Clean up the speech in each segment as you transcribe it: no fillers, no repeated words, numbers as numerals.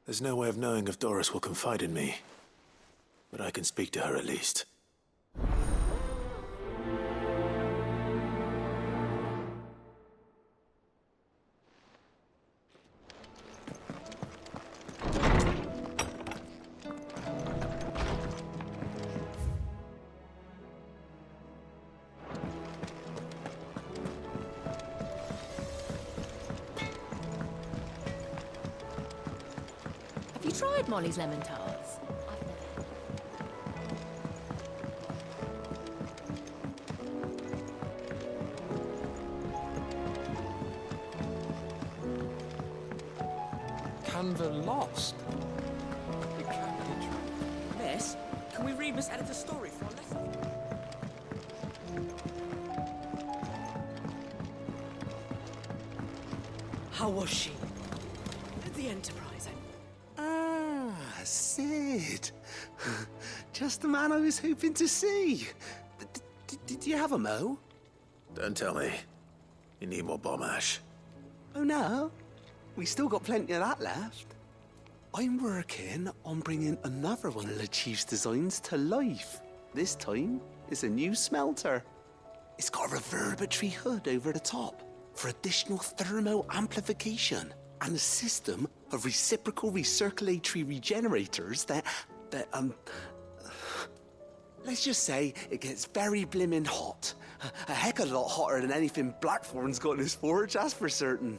There's no way of knowing if Doris will confide in me, but I can speak to her at least. Have you tried Molly's lemon tarts? Canva lost. It can't be true. Miss, can we read Miss Editor's story for our lesson? How was she? At the Enterprise, Sid. Just the man I was hoping to see. Did you have a mo? Don't tell me. You need more bomb ash. Oh no, we still got plenty of that left. I'm working on bringing another one of the Chief's designs to life. This time, it's a new smelter. It's got a reverberatory hood over the top for additional thermo amplification and a system of reciprocal recirculatory regenerators that let's just say it gets very blimmin' hot. A heck of a lot hotter than anything Blackthorn's got in his forge, that's for certain.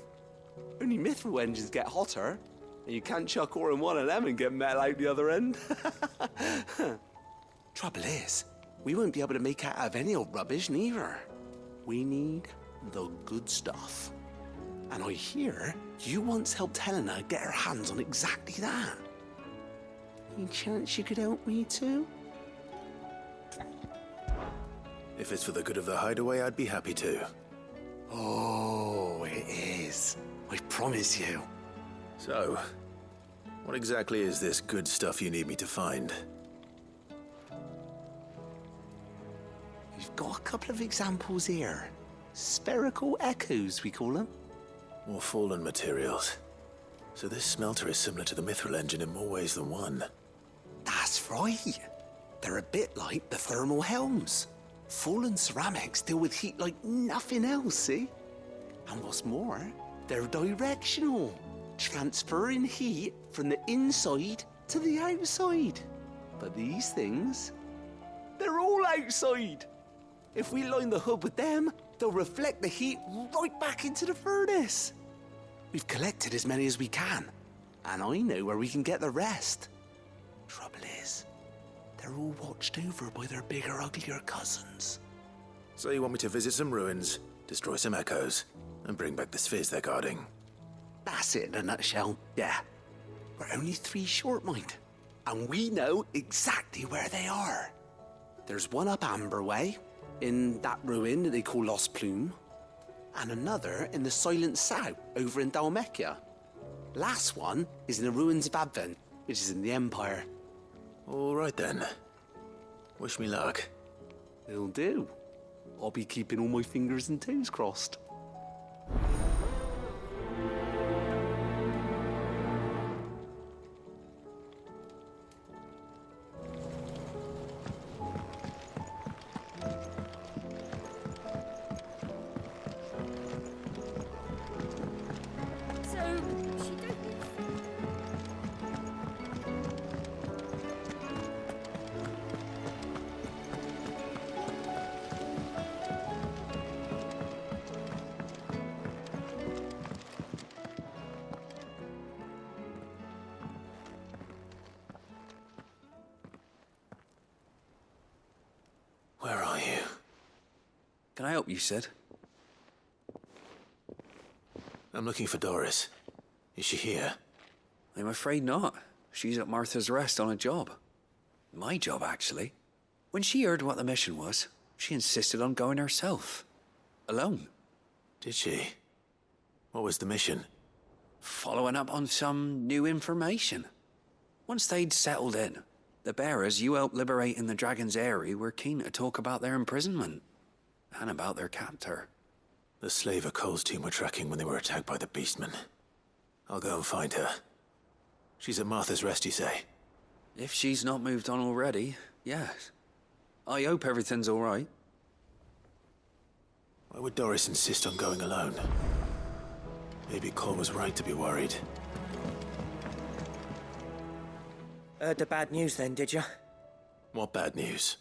Only mithril engines get hotter, and you can't chuck ore in one of them and get metal out the other end. Trouble is, we won't be able to make out of any old rubbish neither. We need the good stuff. And I hear you once helped Helena get her hands on exactly that. Any chance you could help me too? If it's for the good of the hideaway, I'd be happy to. Oh, it is. I promise you. So, what exactly is this good stuff you need me to find? We've got a couple of examples here. Spherical echoes, we call them. More fallen materials. So this smelter is similar to the mithril engine in more ways than one. That's right. They're a bit like the thermal helms. Fallen ceramics deal with heat like nothing else, see? And what's more, they're directional, transferring heat from the inside to the outside. But these things, they're all outside. If we line the hood with them, they'll reflect the heat right back into the furnace. We've collected as many as we can, and I know where we can get the rest. Trouble is, they're all watched over by their bigger, uglier cousins. So you want me to visit some ruins, destroy some echoes, and bring back the spheres they're guarding? That's it in a nutshell, yeah. We're only 3 short, mind, and we know exactly where they are. There's one up Amber Way, in that ruin that they call Lost Plume, and another in the Silent South over in Dalmekia. Last one is in the ruins of Advent, which is in the Empire. All right then. Wish me luck. It'll do. I'll be keeping all my fingers and toes crossed. Where are you? Can I help you, Sid? I'm looking for Doris. Is she here? I'm afraid not. She's at Martha's Rest on a job. My job, actually. When she heard what the mission was, she insisted on going herself. Alone. Did she? What was the mission? Following up on some new information. Once they'd settled in, the bearers you helped liberate in the Dragon's Eyrie were keen to talk about their imprisonment. And about their captor. The slaver Cole's team were tracking when they were attacked by the Beastmen. I'll go and find her. She's at Martha's Rest, you say? If she's not moved on already, yes. I hope everything's all right. Why would Doris insist on going alone? Maybe Cole was right to be worried. Heard the bad news then, did you? What bad news?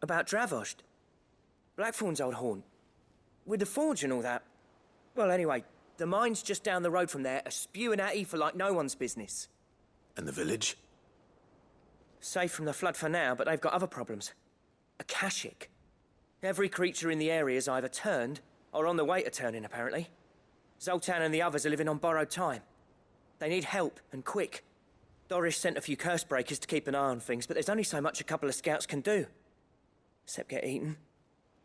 About Dravost. Blackthorn's old haunt. With the forge and all that. Well, anyway, the mines just down the road from there are spewing out ether like no one's business. And the village? Safe from the flood for now, but they've got other problems. Akashic. Every creature in the area is either turned, or on the way to turning, apparently. Zoltan and the others are living on borrowed time. They need help, and quick. Doris sent a few curse breakers to keep an eye on things, but there's only so much a couple of scouts can do. Except get eaten.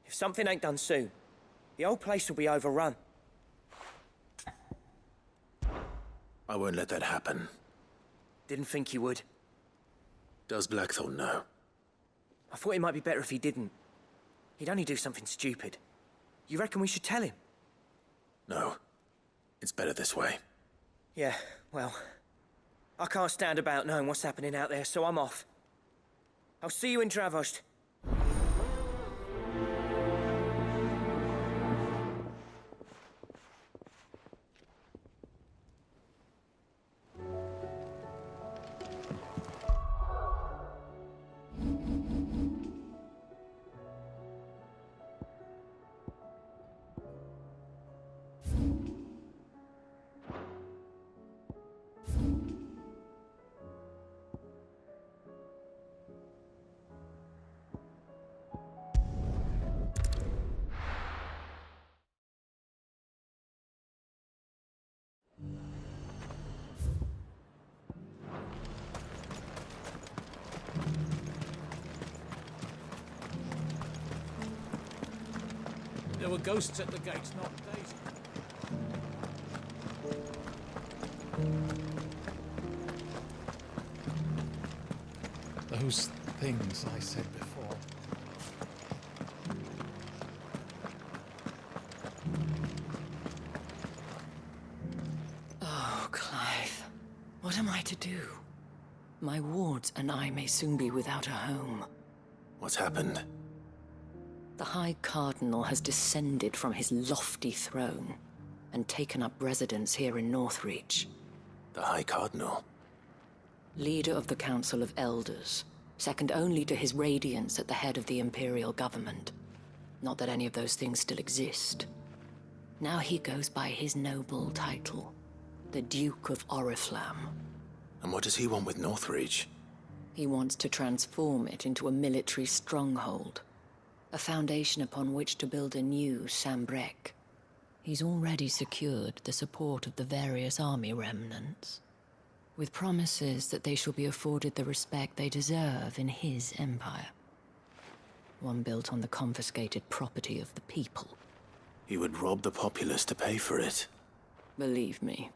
If something ain't done soon, the whole place will be overrun. I won't let that happen. Didn't think you would. Does Blackthorn know? I thought it might be better if he didn't. He'd only do something stupid. You reckon we should tell him? No. It's better this way. Yeah, well, I can't stand about knowing what's happening out there, so I'm off. I'll see you in Dravost. There were ghosts at the gates, not Daisy. Those things I said before. Oh, Clive. What am I to do? My wards and I may soon be without a home. What's happened? The High Cardinal has descended from his lofty throne and taken up residence here in Northreach. The High Cardinal? Leader of the Council of Elders, second only to his Radiance at the head of the Imperial government. Not that any of those things still exist. Now he goes by his noble title, the Duke of Oriflamme. And what does he want with Northreach? He wants to transform it into a military stronghold, a foundation upon which to build a new Sambrec. He's already secured the support of the various army remnants, with promises that they shall be afforded the respect they deserve in his empire. One built on the confiscated property of the people. He would rob the populace to pay for it. Believe me,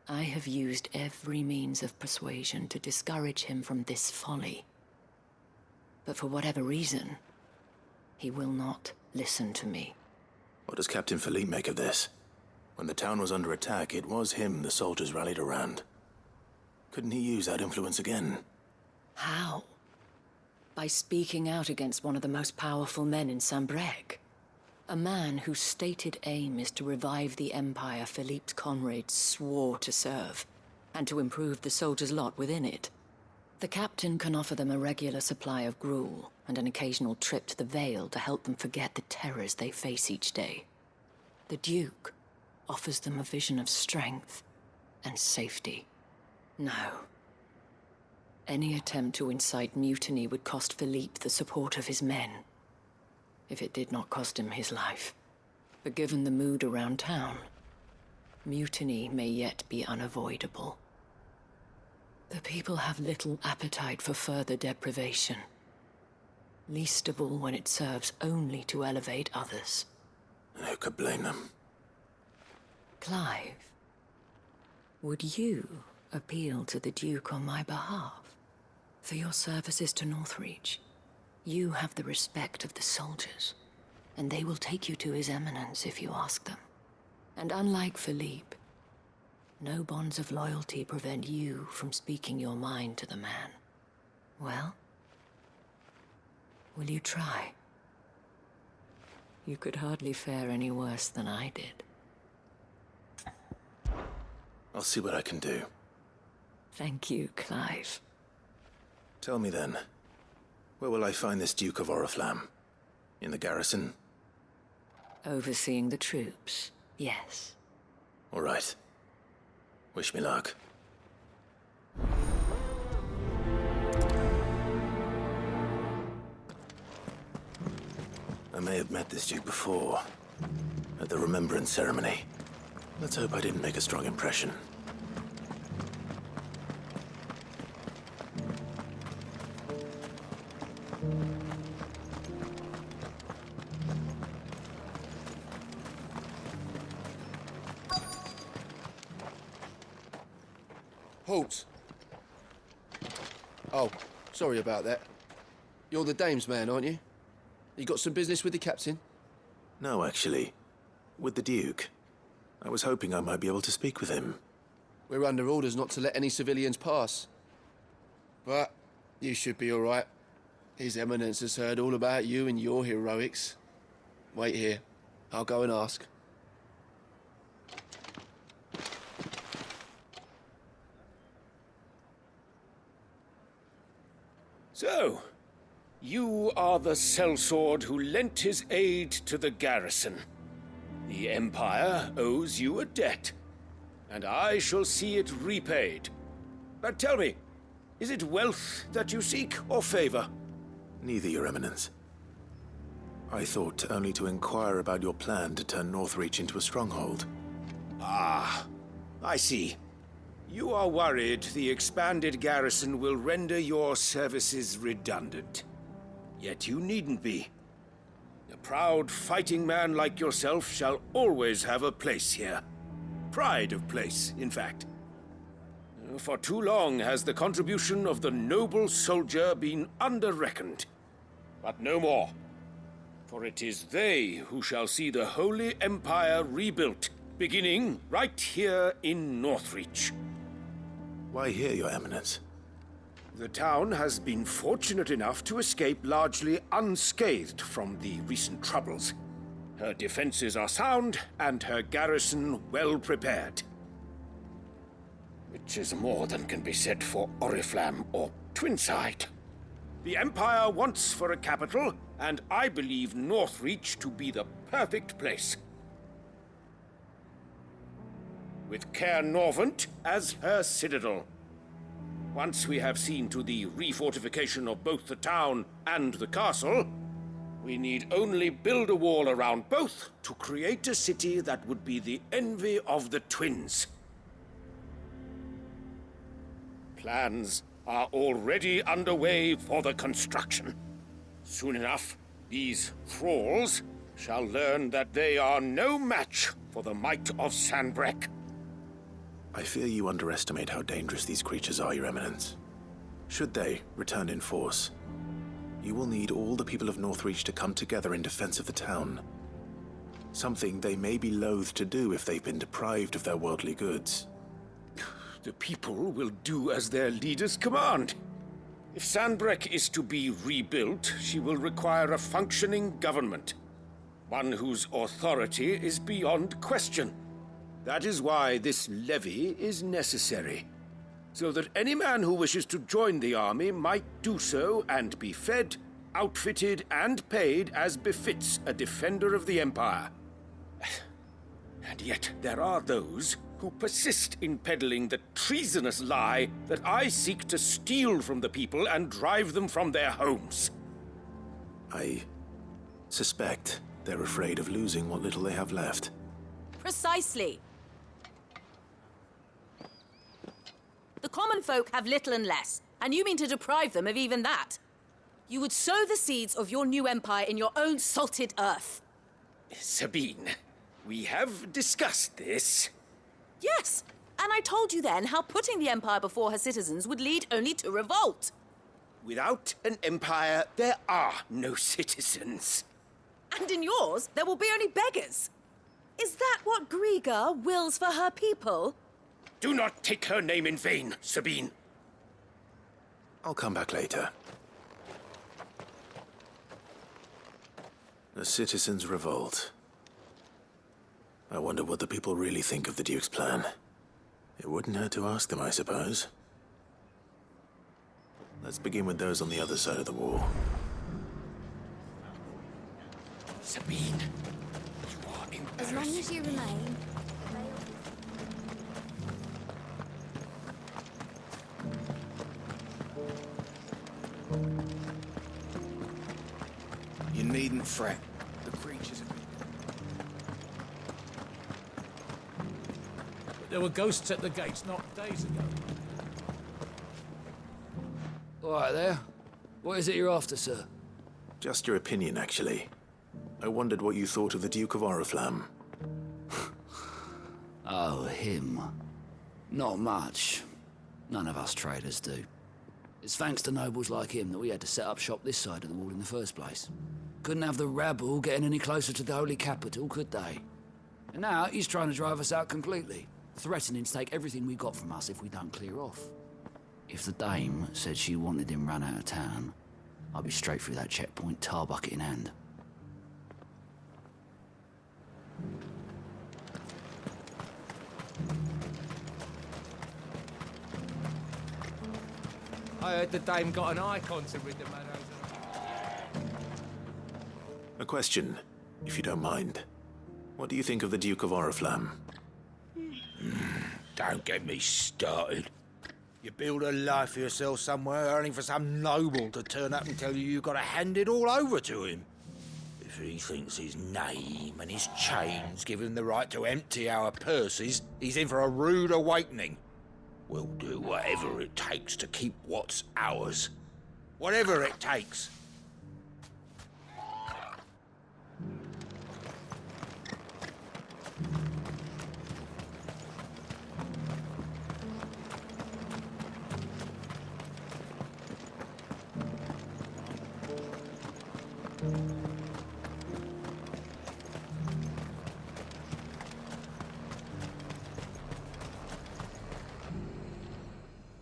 I have used every means of persuasion to discourage him from this folly. But for whatever reason, he will not listen to me. What does Captain Philippe make of this? When the town was under attack, it was him the soldiers rallied around. Couldn't he use that influence again? How? By speaking out against one of the most powerful men in Sambrec. A man whose stated aim is to revive the empire Philippe's comrades swore to serve, and to improve the soldiers' lot within it. The captain can offer them a regular supply of gruel, and an occasional trip to the Vale to help them forget the terrors they face each day. The Duke offers them a vision of strength and safety. No. Any attempt to incite mutiny would cost Philippe the support of his men, if it did not cost him his life. But given the mood around town, mutiny may yet be unavoidable. The people have little appetite for further deprivation, least of all when it serves only to elevate others. And who could blame them? Clive, would you appeal to the Duke on my behalf? For your services to Northreach, you have the respect of the soldiers, and they will take you to His Eminence if you ask them. And unlike Philippe, No bonds of loyalty prevent you from speaking your mind to the man. Well, will you try? You could hardly fare any worse than I did. I'll see what I can do. Thank you, Clive. Tell me then, where will I find this Duke of Oriflamme? In the garrison? Overseeing the troops, yes. All right. Wish me luck. I may have met this Duke before, at the Remembrance Ceremony. Let's hope I didn't make a strong impression. Halt! Oh, sorry about that. You're the dame's man, aren't you? You got some business with the captain? No, actually. With the Duke. I was hoping I might be able to speak with him. We're under orders not to let any civilians pass. But you should be all right. His Eminence has heard all about you and your heroics. Wait here. I'll go and ask. So, you are the sellsword who lent his aid to the garrison. The Empire owes you a debt, and I shall see it repaid. But tell me, is it wealth that you seek, or favor? Neither, Your Eminence. I thought only to inquire about your plan to turn Northreach into a stronghold. Ah, I see. You are worried the expanded garrison will render your services redundant. Yet you needn't be. A proud fighting man like yourself shall always have a place here. Pride of place, in fact. For too long has the contribution of the noble soldier been under-reckoned. But no more. For it is they who shall see the Holy Empire rebuilt, beginning right here in Northreach. Why here, Your Eminence? The town has been fortunate enough to escape largely unscathed from the recent troubles. Her defenses are sound, and her garrison well prepared. Which is more than can be said for Oriflamme or Twinside. The Empire wants for a capital, and I believe Northreach to be the perfect place. With Caer Norvent as her citadel. Once we have seen to the refortification of both the town and the castle, we need only build a wall around both to create a city that would be the envy of the twins. Plans are already underway for the construction. Soon enough, these thralls shall learn that they are no match for the might of Sanbreque. I fear you underestimate how dangerous these creatures are, Your Eminence. Should they return in force, you will need all the people of Northreach to come together in defense of the town. Something they may be loath to do if they've been deprived of their worldly goods. The people will do as their leaders command. If Sanbreque is to be rebuilt, she will require a functioning government. One whose authority is beyond question. That is why this levy is necessary. So that any man who wishes to join the army might do so and be fed, outfitted, and paid as befits a defender of the Empire. And yet there are those who persist in peddling the treasonous lie that I seek to steal from the people and drive them from their homes. I suspect they're afraid of losing what little they have left. Precisely. The common folk have little and less, and you mean to deprive them of even that. You would sow the seeds of your new empire in your own salted earth. Sabine, we have discussed this. Yes, and I told you then how putting the empire before her citizens would lead only to revolt. Without an empire, there are no citizens. And in yours, there will be only beggars. Is that what Griga wills for her people? Do not take her name in vain, Sabine. I'll come back later. A citizens' revolt. I wonder what the people really think of the Duke's plan. It wouldn't hurt to ask them, I suppose. Let's begin with those on the other side of the wall. Sabine, you are embarrassing. As long as you remain. You needn't fret. The creatures have been... There were ghosts at the gates not days ago. All right there. What is it you're after, sir? Just your opinion, actually. I wondered what you thought of the Duke of Oriflamme. Oh, him. Not much. None of us traders do. It's thanks to nobles like him that we had to set up shop this side of the wall in the first place. Couldn't have the rabble getting any closer to the holy capital, could they? And now he's trying to drive us out completely, threatening to take everything we got from us if we don't clear off. If the dame said she wanted him run out of town, I'd be straight through that checkpoint, tar bucket in hand. I heard the dame got an Eikon to rid the meadows of... A question, if you don't mind. What do you think of the Duke of Oriflamme? Don't get me started. You build a life for yourself somewhere, only for some noble to turn up and tell you you've got to hand it all over to him. If he thinks his name and his chains give him the right to empty our purses, he's in for a rude awakening. We'll do whatever it takes to keep what's ours. Whatever it takes.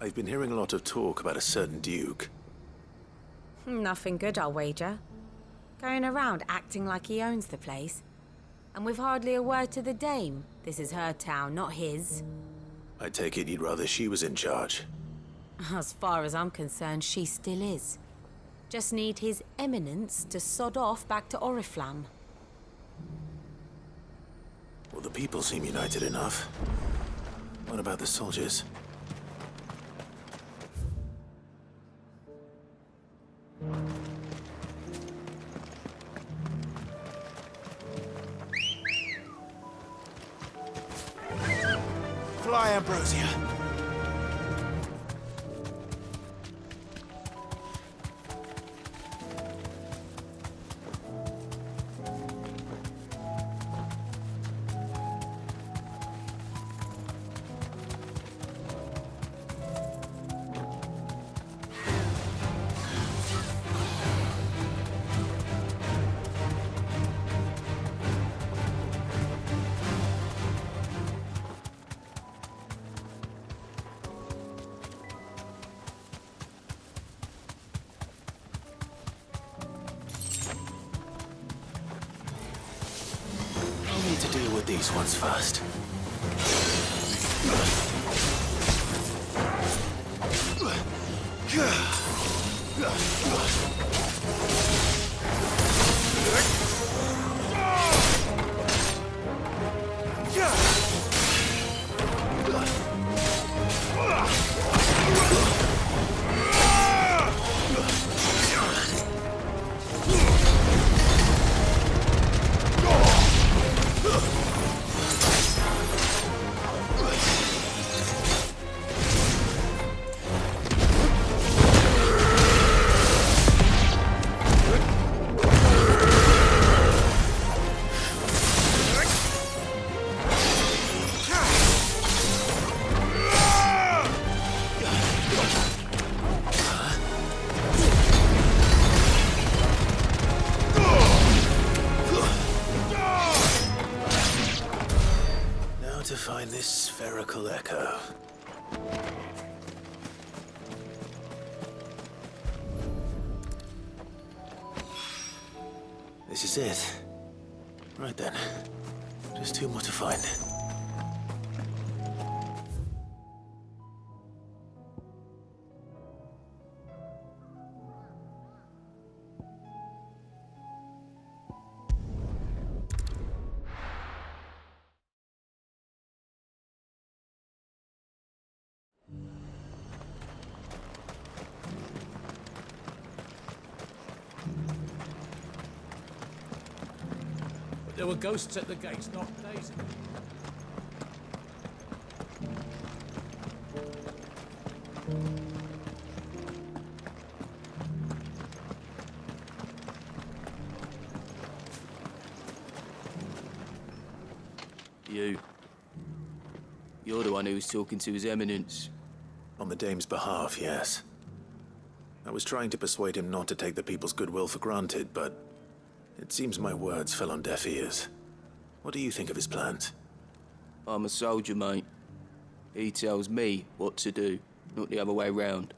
I've been hearing a lot of talk about a certain Duke. Nothing good, I'll wager. Going around acting like he owns the place. And with hardly a word to the dame. This is her town, not his. I take it you'd rather she was in charge. As far as I'm concerned, she still is. Just need his eminence to sod off back to Oriflamme. Well, the people seem united enough. What about the soldiers? Fly, Ambrosia. To deal with these ones first. find this spherical echo. This is it. Right then. Just two more to find. There were ghosts at the gates not days ago. You're the one who was talking to His Eminence. On the Dame's behalf, yes. I was trying to persuade him not to take the people's goodwill for granted, but it seems my words fell on deaf ears. What do you think of his plans? I'm a soldier, mate. He tells me what to do, not the other way round.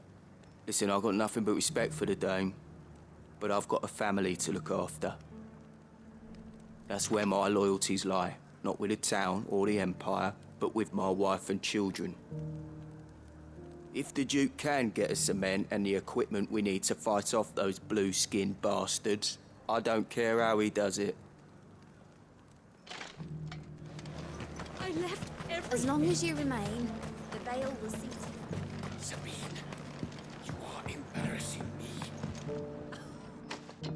Listen, I've got nothing but respect for the Dame, but I've got a family to look after. That's where my loyalties lie, not with the town or the Empire, but with my wife and children. If the Duke can get us the men and the equipment we need to fight off those blue-skinned bastards, I don't care how he does it. I left everything. As long as you remain, the veil will see to you. Sabine, you are embarrassing me.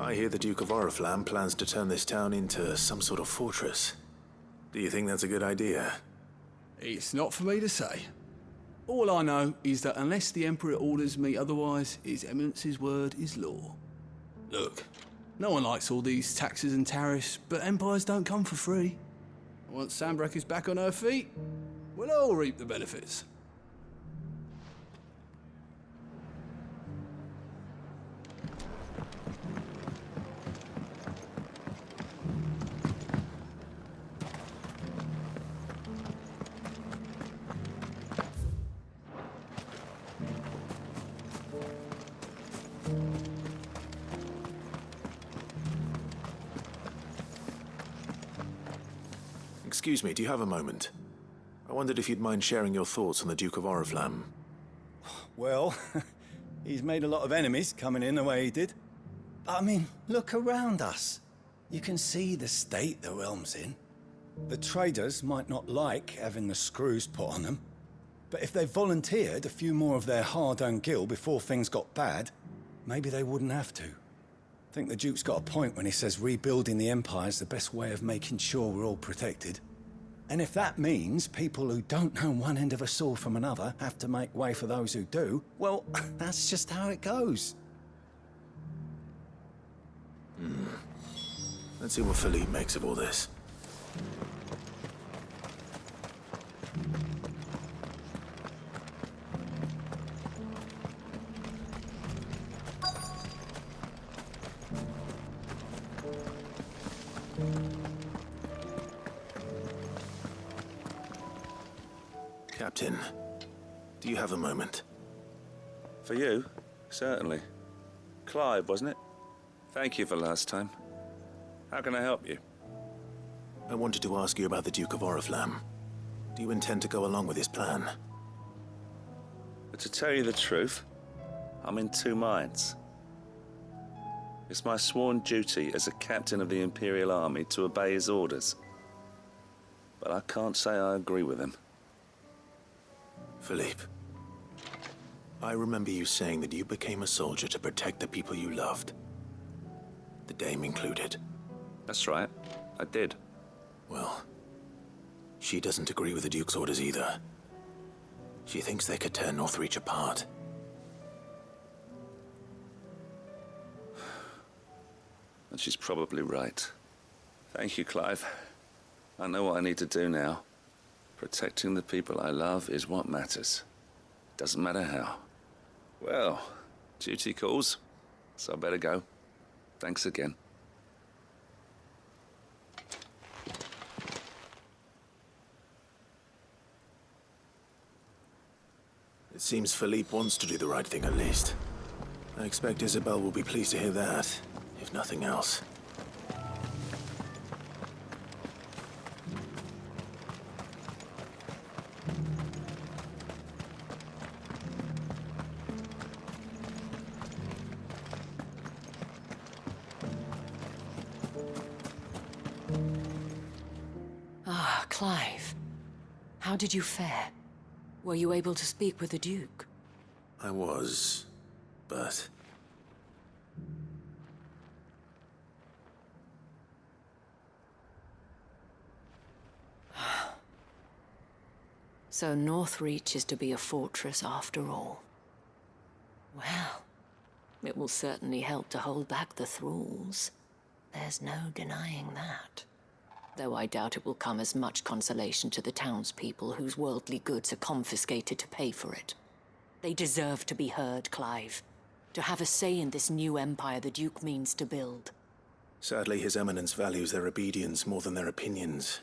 I hear the Duke of Oriflamme plans to turn this town into some sort of fortress. Do you think that's a good idea? It's not for me to say. All I know is that unless the Emperor orders me otherwise, His Eminence's word is law. Look, no one likes all these taxes and tariffs, but empires don't come for free. Once Sanbreque is back on her feet, we'll all reap the benefits. Excuse me, do you have a moment? I wondered if you'd mind sharing your thoughts on the Duke of Oriflamme. Well, he's made a lot of enemies coming in the way he did. But I mean, look around us. You can see the state the realm's in. The traders might not like having the screws put on them, but if they volunteered a few more of their hard-earned gil before things got bad, maybe they wouldn't have to. I think the Duke's got a point when he says rebuilding the Empire's the best way of making sure we're all protected. And if that means people who don't know one end of a sword from another have to make way for those who do, well, that's just how it goes. Let's see what Philippe makes of all this. Captain, do you have a moment? For you? Certainly. Clive, wasn't it? Thank you for last time. How can I help you? I wanted to ask you about the Duke of Oriflamme. Do you intend to go along with his plan? But to tell you the truth, I'm in two minds. It's my sworn duty as a captain of the Imperial Army to obey his orders. But I can't say I agree with him. Philippe, I remember you saying that you became a soldier to protect the people you loved. The Dame included. That's right, I did. Well, she doesn't agree with the Duke's orders either. She thinks they could tear Northreach apart. And she's probably right. Thank you, Clive. I know what I need to do now. Protecting the people I love is what matters. Doesn't matter how. Well, duty calls, so I better go. Thanks again. seems Philippe wants to do the right thing at least. I expect Isabel will be pleased to hear that, if nothing else. Ah, Clive. How did you fare? Were you able to speak with the Duke? I was, but... So Northreach is to be a fortress after all. Well, it will certainly help to hold back the thralls. There's no denying that. Though I doubt it will come as much consolation to the townspeople whose worldly goods are confiscated to pay for it. They deserve to be heard, Clive. To have a say in this new empire the Duke means to build. Sadly, His Eminence values their obedience more than their opinions,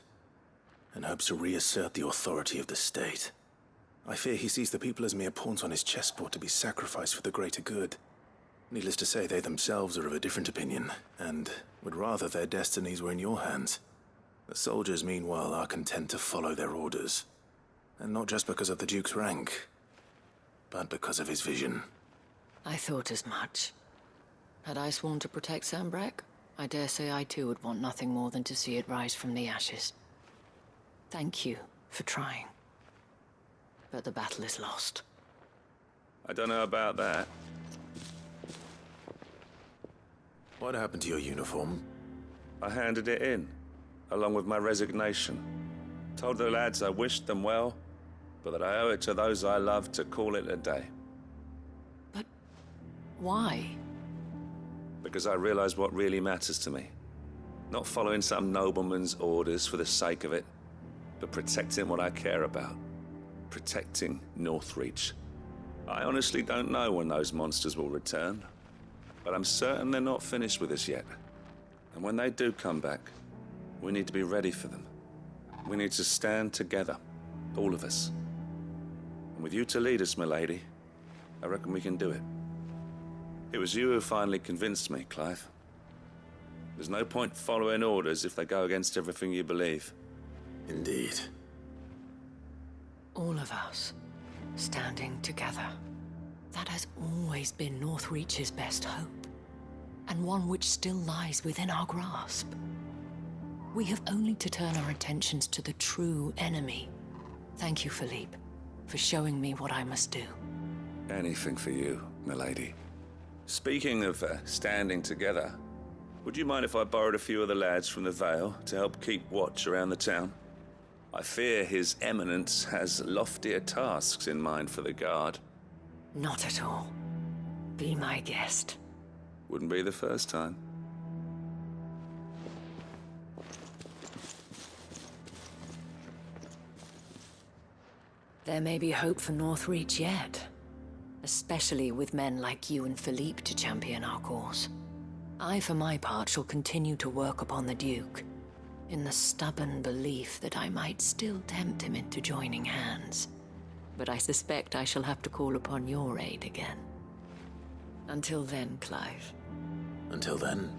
and hopes to reassert the authority of the state. I fear he sees the people as mere pawns on his chessboard to be sacrificed for the greater good. Needless to say, they themselves are of a different opinion, and would rather their destinies were in your hands. The soldiers, meanwhile, are content to follow their orders. And not just because of the Duke's rank, but because of his vision. I thought as much. Had I sworn to protect Sanbreque, I dare say I too would want nothing more than to see it rise from the ashes. Thank you for trying. But the battle is lost. I don't know about that. What happened to your uniform? I handed it in, along with my resignation. Told the lads I wished them well, but that I owe it to those I love to call it a day. But why? Because I realized what really matters to me. Not following some nobleman's orders for the sake of it, but protecting what I care about. Protecting Northreach. I honestly don't know when those monsters will return, but I'm certain they're not finished with us yet. And when they do come back, we need to be ready for them. We need to stand together, all of us. And with you to lead us, milady, I reckon we can do it. It was you who finally convinced me, Clive. There's no point following orders if they go against everything you believe. Indeed. All of us, standing together. That has always been Northreach's best hope, and one which still lies within our grasp. We have only to turn our attentions to the true enemy. Thank you, Philippe, for showing me what I must do. Anything for you, milady. Speaking of standing together, would you mind if I borrowed a few of the lads from the Vale to help keep watch around the town? I fear His Eminence has loftier tasks in mind for the guard. Not at all. Be my guest. Wouldn't be the first time. There may be hope for Northreach yet. Especially with men like you and Philippe to champion our cause. I, for my part, shall continue to work upon the Duke, in the stubborn belief that I might still tempt him into joining hands. But I suspect I shall have to call upon your aid again. Until then, Clive. Until then.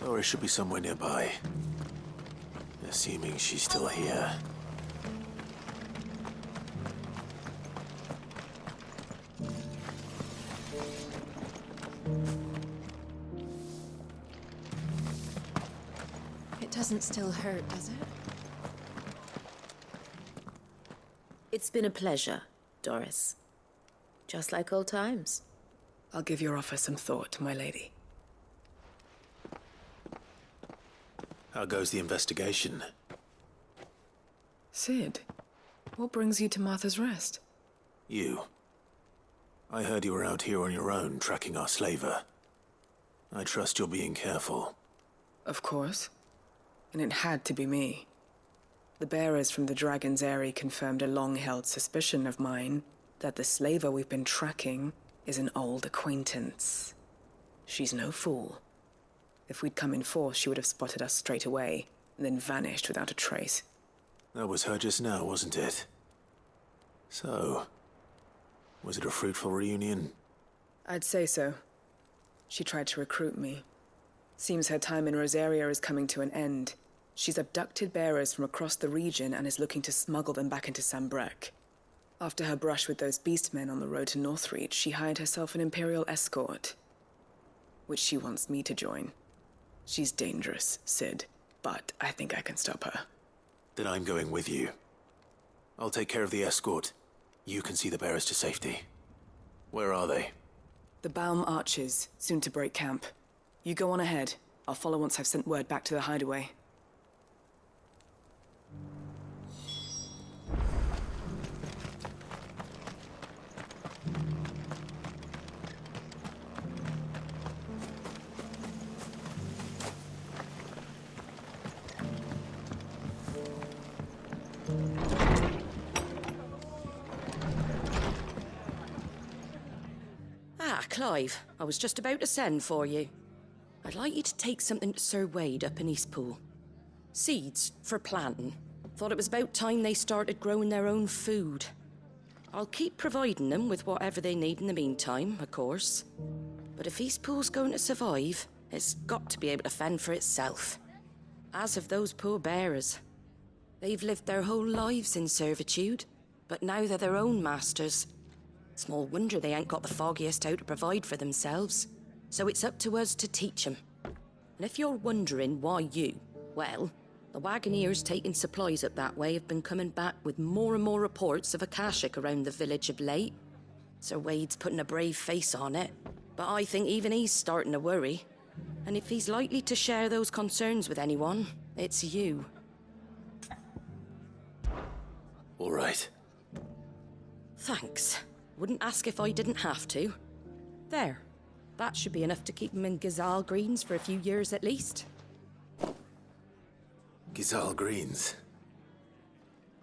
Or it should be somewhere nearby. Assuming she's still here. It doesn't still hurt, does it? It's been a pleasure, Doris. Just like old times. I'll give your offer some thought, my lady. How goes the investigation? Sid, what brings you to Martha's Rest? You. I heard you were out here on your own, tracking our slaver. I trust you're being careful. Of course. And it had to be me. The bearers from the Dragon's Eyrie confirmed a long-held suspicion of mine that the slaver we've been tracking is an old acquaintance. She's no fool. If we'd come in force, she would have spotted us straight away, and then vanished without a trace. That was her just now, wasn't it? So, was it a fruitful reunion? I'd say so. She tried to recruit me. Seems her time in Rosaria is coming to an end. She's abducted bearers from across the region and is looking to smuggle them back into Sanbreque. After her brush with those beastmen on the road to Northreach, she hired herself an Imperial escort, which she wants me to join. She's dangerous, Sid, but I think I can stop her. Then I'm going with you. I'll take care of the escort. You can see the bearers to safety. Where are they? The Baum Archers, soon to break camp. You go on ahead. I'll follow once I've sent word back to the hideaway. Ah, Clive, I was just about to send for you. I'd like you to take something to Sir Wade up in Eastpool. Seeds for planting. Thought it was about time they started growing their own food. I'll keep providing them with whatever they need in the meantime, of course. But if Eastpool's going to survive, it's got to be able to fend for itself. As of those poor bearers. They've lived their whole lives in servitude, but now they're their own masters. Small wonder they ain't got the foggiest how to provide for themselves. So it's up to us to teach them. And if you're wondering why you, well, the Wagoneers taking supplies up that way have been coming back with more and more reports of Akashic around the village of late. Sir Wade's putting a brave face on it, but I think even he's starting to worry. And if he's likely to share those concerns with anyone, it's you. All right. Thanks. Wouldn't ask if I didn't have to. There. That should be enough to keep him in Gazal Greens for a few years at least. Gazal Greens?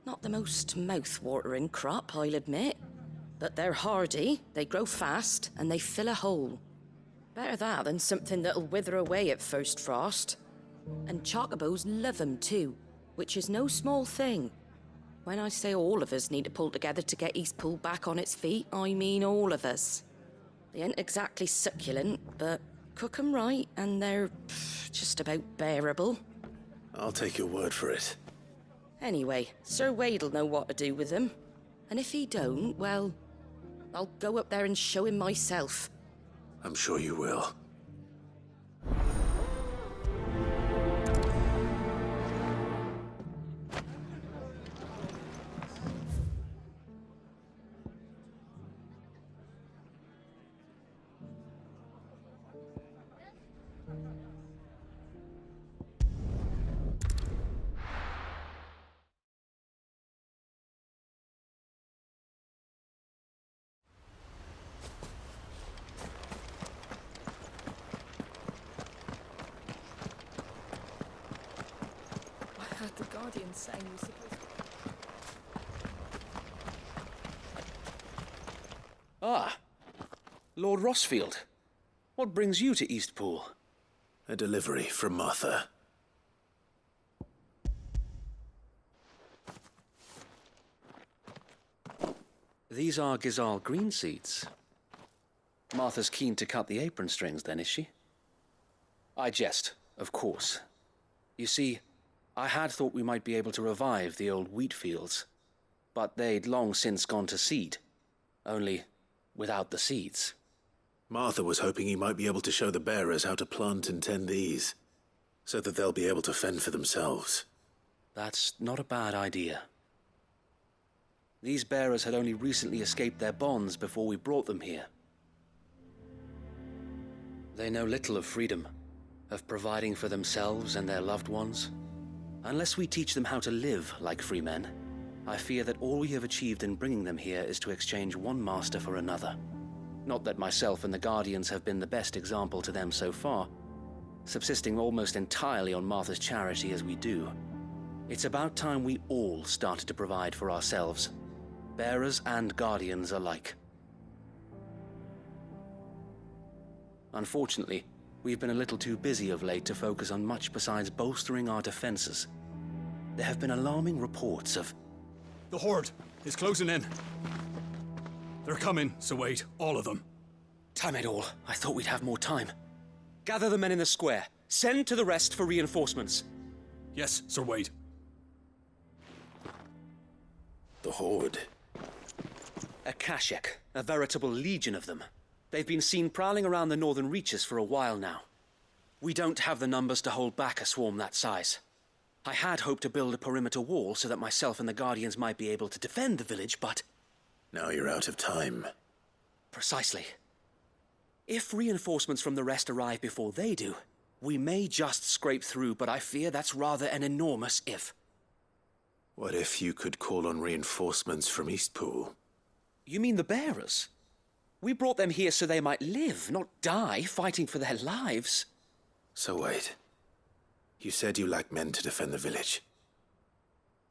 Not the most mouth-watering crop, I'll admit. But they're hardy, they grow fast, and they fill a hole. Better that than something that'll wither away at first frost. And chocobos love 'em too, which is no small thing. When I say all of us need to pull together to get Eastpool back on its feet, I mean all of us. They ain't exactly succulent, but cook 'em right and they're just about bearable. I'll take your word for it. Anyway, Sir Wade'll know what to do with them. And if he don't, well, I'll go up there and show him myself. I'm sure you will. The Guardian saying we're supposed to... Ah, Lord Rosfield. What brings you to Eastpool? A delivery from Martha. These are Gazal green seeds. Martha's keen to cut the apron strings then, is she? I jest, of course. You see, I had thought we might be able to revive the old wheat fields, but they'd long since gone to seed, only without the seeds. Martha was hoping he might be able to show the bearers how to plant and tend these, so that they'll be able to fend for themselves. That's not a bad idea. These bearers had only recently escaped their bonds before we brought them here. They know little of freedom, of providing for themselves and their loved ones. Unless we teach them how to live like free men, I fear that all we have achieved in bringing them here is to exchange one master for another. Not that myself and the Guardians have been the best example to them so far, subsisting almost entirely on Martha's charity as we do. It's about time we all started to provide for ourselves, bearers and Guardians alike. Unfortunately, we've been a little too busy of late to focus on much besides bolstering our defenses. There have been alarming reports of... The Horde is closing in. They're coming, so wait, all of them. Damn it all, I thought we'd have more time. Gather the men in the square. Send to the rest for reinforcements. Yes, Sir Wade. The Horde. A Kashek, a veritable legion of them. They've been seen prowling around the northern reaches for a while now. We don't have the numbers to hold back a swarm that size. I had hoped to build a perimeter wall so that myself and the Guardians might be able to defend the village, but... Now you're out of time. Precisely. If reinforcements from the rest arrive before they do, we may just scrape through, but I fear that's rather an enormous if. What if you could call on reinforcements from Eastpool? You mean the bearers? We brought them here so they might live, not die fighting for their lives. So wait. You said you lack men to defend the village.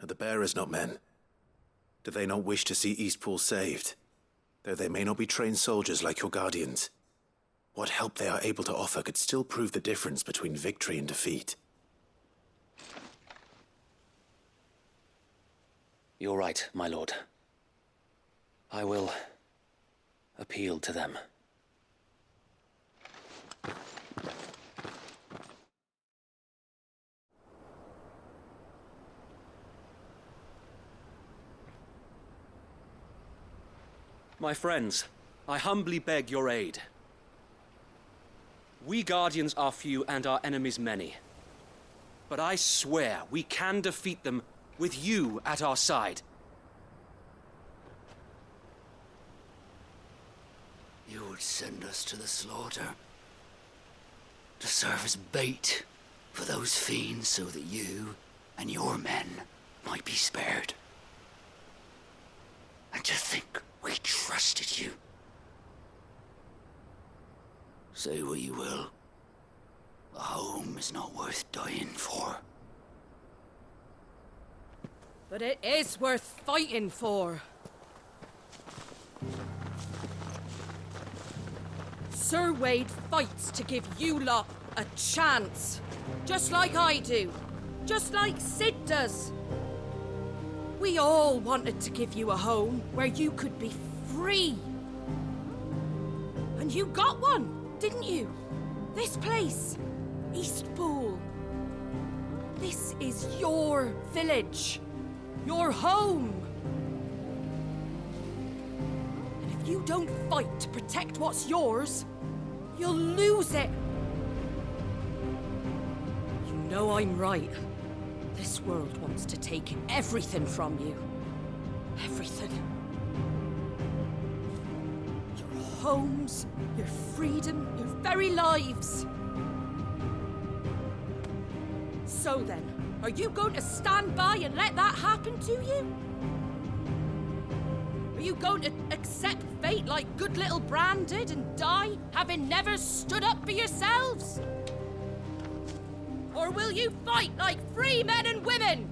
Are the bearers not men? Do they not wish to see Eastpool saved? Though they may not be trained soldiers like your Guardians. What help they are able to offer could still prove the difference between victory and defeat. You're right, my lord. I will appeal to them. My friends, I humbly beg your aid. We Guardians are few and our enemies many. But I swear we can defeat them with you at our side. You would send us to the slaughter, to serve as bait for those fiends so that you and your men might be spared. And to think we trusted you. Say what you will, a home is not worth dying for. But it is worth fighting for. Sir Wade fights to give you lot a chance. Just like I do. Just like Sid does. We all wanted to give you a home where you could be free. And you got one, didn't you? This place, Eastpool. This is your village. Your home. And if you don't fight to protect what's yours, you'll lose it. You know I'm right. This world wants to take everything from you. Everything. Your homes, your freedom, your very lives. So then, are you going to stand by and let that happen to you? Are you going to accept fate like good little Bran did and die, having never stood up for yourselves? Or will you fight like free men and women?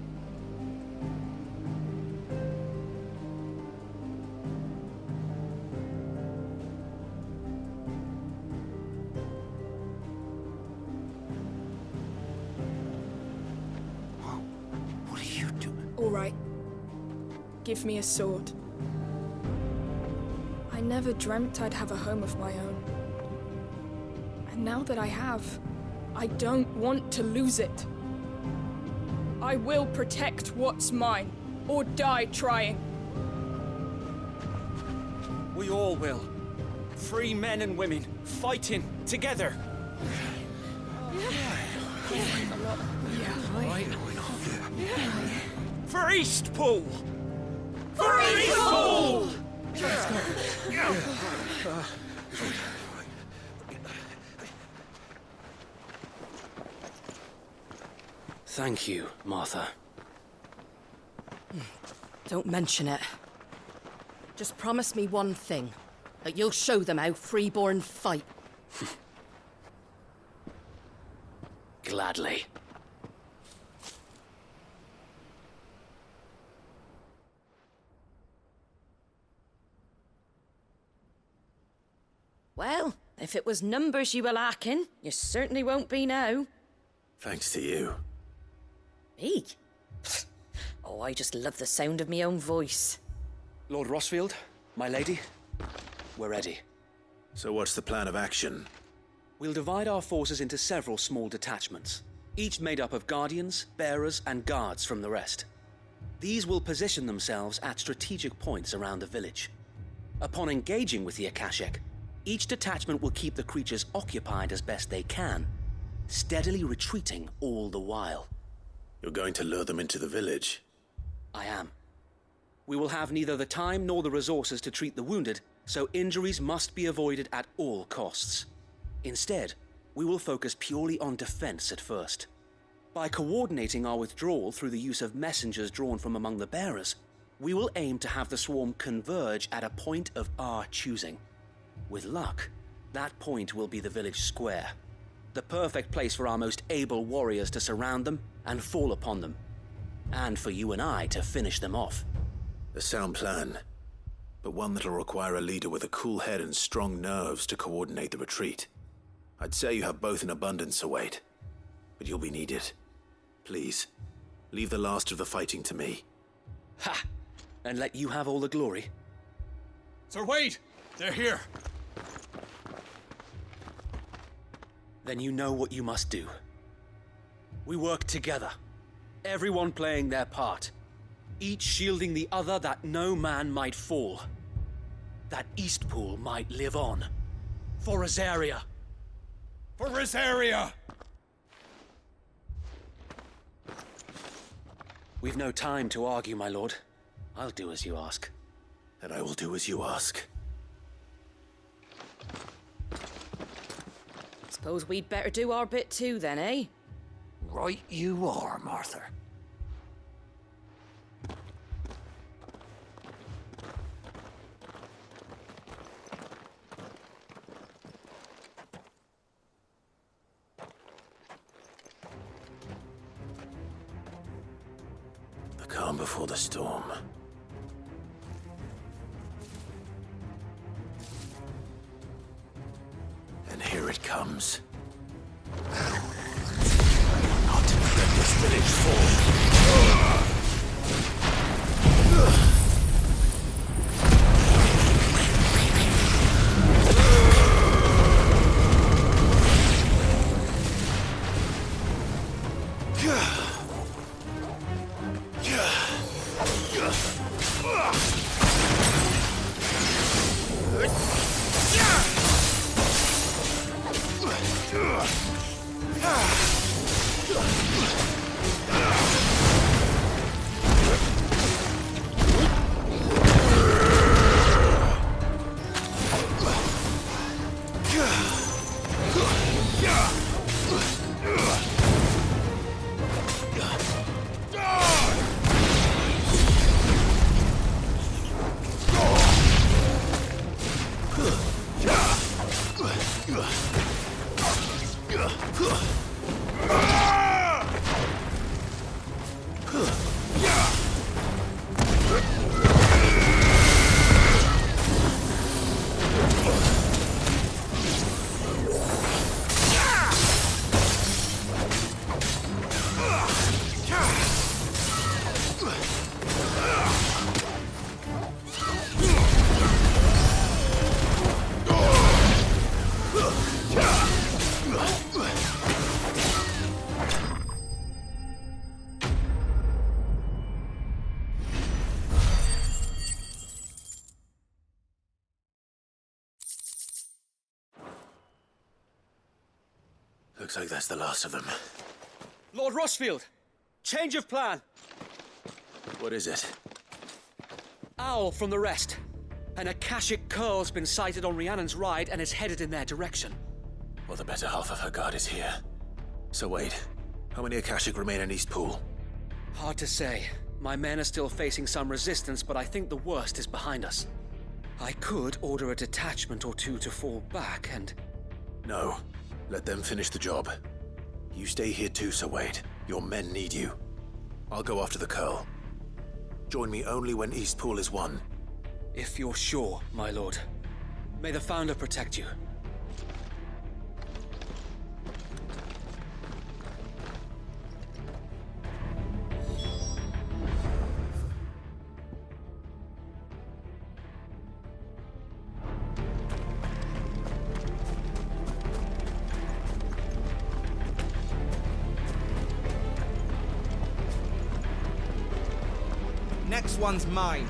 What are you doing? All right. Give me a sword. I never dreamt I'd have a home of my own. And now that I have, I don't want to lose it. I will protect what's mine, or die trying. We all will. Free men and women, fighting together. For Eastpool! For Eastpool! Thank you, Martha. Don't mention it. Just promise me one thing. That you'll show them how freeborn fight. Gladly. Well, if it was numbers you were lacking, you certainly won't be now. Thanks to you. Me? Oh, I just love the sound of my own voice. Lord Rosfield, my lady, we're ready. So what's the plan of action? We'll divide our forces into several small detachments, each made up of guardians, bearers, and guards from the rest. These will position themselves at strategic points around the village. Upon engaging with the Akashic, each detachment will keep the creatures occupied as best they can, steadily retreating all the while. You're going to lure them into the village? I am. We will have neither the time nor the resources to treat the wounded, so injuries must be avoided at all costs. Instead, we will focus purely on defense at first. By coordinating our withdrawal through the use of messengers drawn from among the bearers, we will aim to have the swarm converge at a point of our choosing. With luck, that point will be the village square, the perfect place for our most able warriors to surround them and fall upon them, and for you and I to finish them off. A sound plan, but one that'll require a leader with a cool head and strong nerves to coordinate the retreat. I'd say you have both in abundance await, but you'll be needed. Please, leave the last of the fighting to me. Ha! And let you have all the glory. Sir Wade! They're here! Then you know what you must do. We work together, everyone playing their part, each shielding the other that no man might fall, that Eastpool might live on. For Rosaria! For Rosaria! We've no time to argue, my lord. I'll do as you ask. And I will do as you ask. Suppose we'd better do our bit too then, eh? Right you are, Martha. The calm before the storm. And here it comes. Not let this village fall. Looks like that's the last of them. Lord Rosfield! Change of plan! What is it? Owl from the rest. An Akashic curl's been sighted on Rhiannon's ride and is headed in their direction. Well, the better half of her guard is here. So wait, how many Akashic remain in Eastpool? Hard to say. My men are still facing some resistance, but I think the worst is behind us. I could order a detachment or two to fall back and... No. Let them finish the job. You stay here too, Sir Wade. Your men need you. I'll go after the Curl. Join me only when Eastpool is won. If you're sure, my lord. May the Founder protect you. Next one's mine.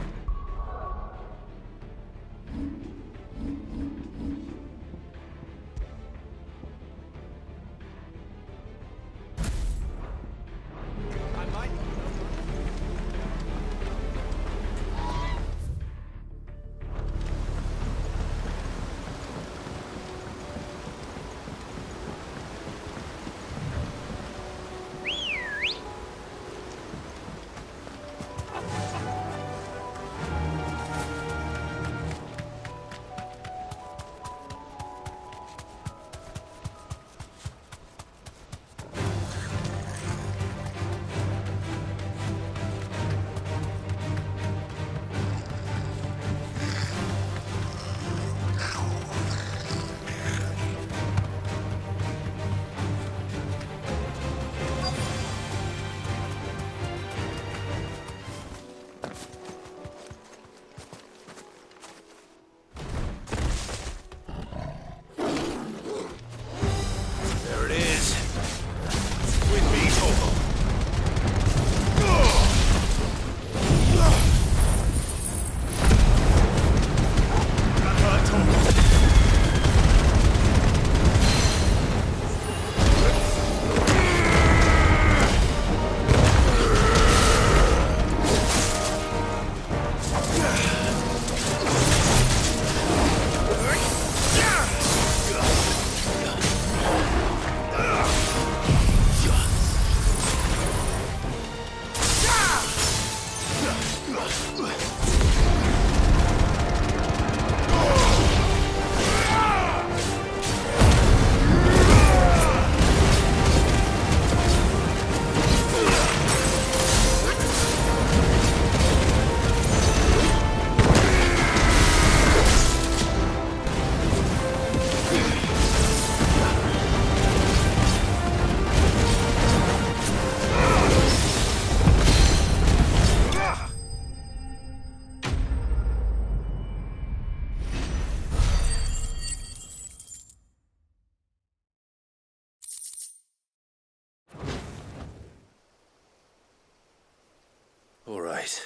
All right.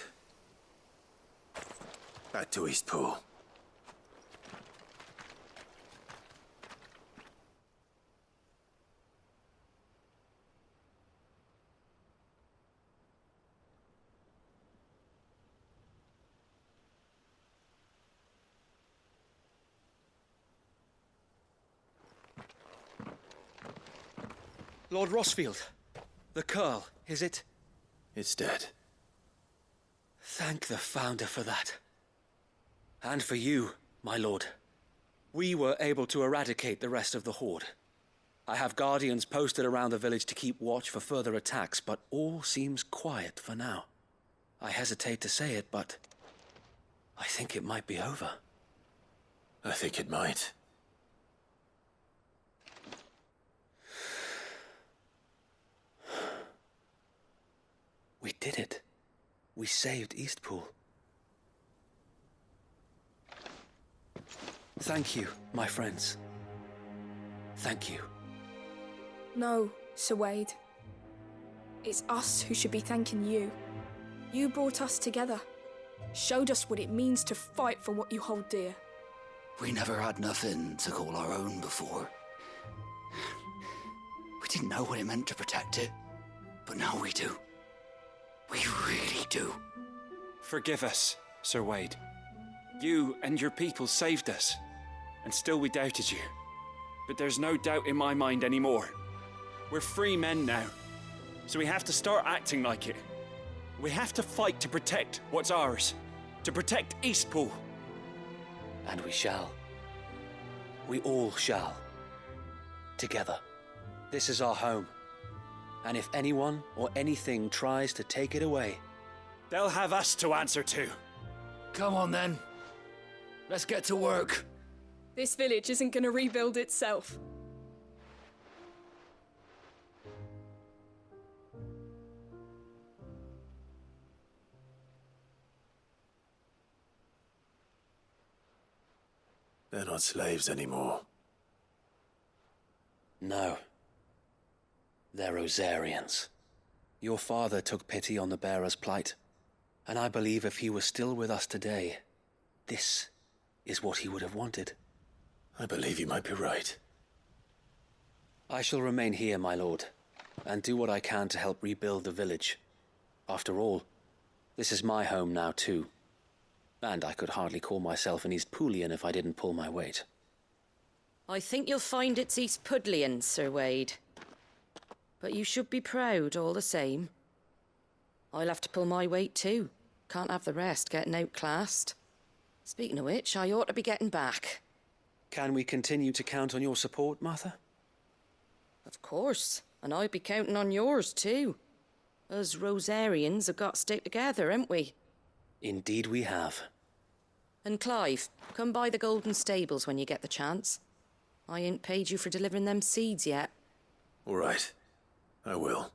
Back to Eastpool. Lord Rosfield, the Curl, is it? It's dead. Thank the Founder for that. And for you, my lord. We were able to eradicate the rest of the Horde. I have guardians posted around the village to keep watch for further attacks, but all seems quiet for now. I hesitate to say it, but I think it might be over. I think it might. We did it. We saved Eastpool. Thank you, my friends. Thank you. No, Sir Wade. It's us who should be thanking you. You brought us together. Showed us what it means to fight for what you hold dear. We never had nothing to call our own before. We didn't know what it meant to protect it, but now we do. We really do. Forgive us, Sir Wade. You and your people saved us, and still we doubted you. But there's no doubt in my mind anymore. We're free men now, so we have to start acting like it. We have to fight to protect what's ours. To protect Eastpool. And we shall. We all shall. Together. This is our home. And if anyone or anything tries to take it away, they'll have us to answer to. Come on then. Let's get to work. This village isn't gonna rebuild itself. They're not slaves anymore. No. They're Rosarians. Your father took pity on the bearer's plight, and I believe if he was still with us today, this is what he would have wanted. I believe you might be right. I shall remain here, my lord, and do what I can to help rebuild the village. After all, this is my home now too. And I could hardly call myself an Eastpoolian if I didn't pull my weight. I think you'll find it's Eastpudlian, Sir Wade. But you should be proud all the same. I'll have to pull my weight too. Can't have the rest getting outclassed. Speaking of which, I ought to be getting back. Can we continue to count on your support, Martha? Of course, and I'd be counting on yours too. Us Rosarians have got to stick together, haven't we? Indeed we have. And Clive, come by the Golden Stables when you get the chance. I ain't paid you for delivering them seeds yet. All right. I will.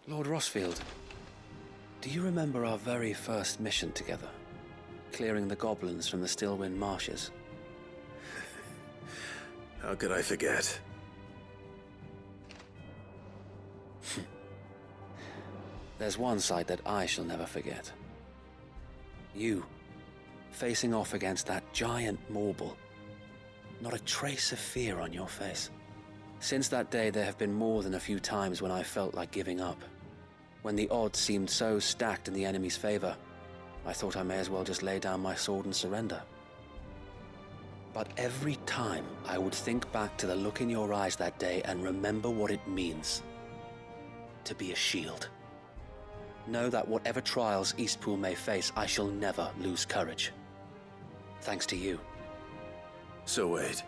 Lord Rosfield, do you remember our very first mission together? Clearing the goblins from the Stillwind marshes? How could I forget? There's one sight that I shall never forget. You, facing off against that giant Morble. Not a trace of fear on your face. Since that day, there have been more than a few times when I felt like giving up. When the odds seemed so stacked in the enemy's favor, I thought I may as well just lay down my sword and surrender. But every time, I would think back to the look in your eyes that day and remember what it means to be a shield. Know that whatever trials Eastpool may face, I shall never lose courage. Thanks to you. So Wade,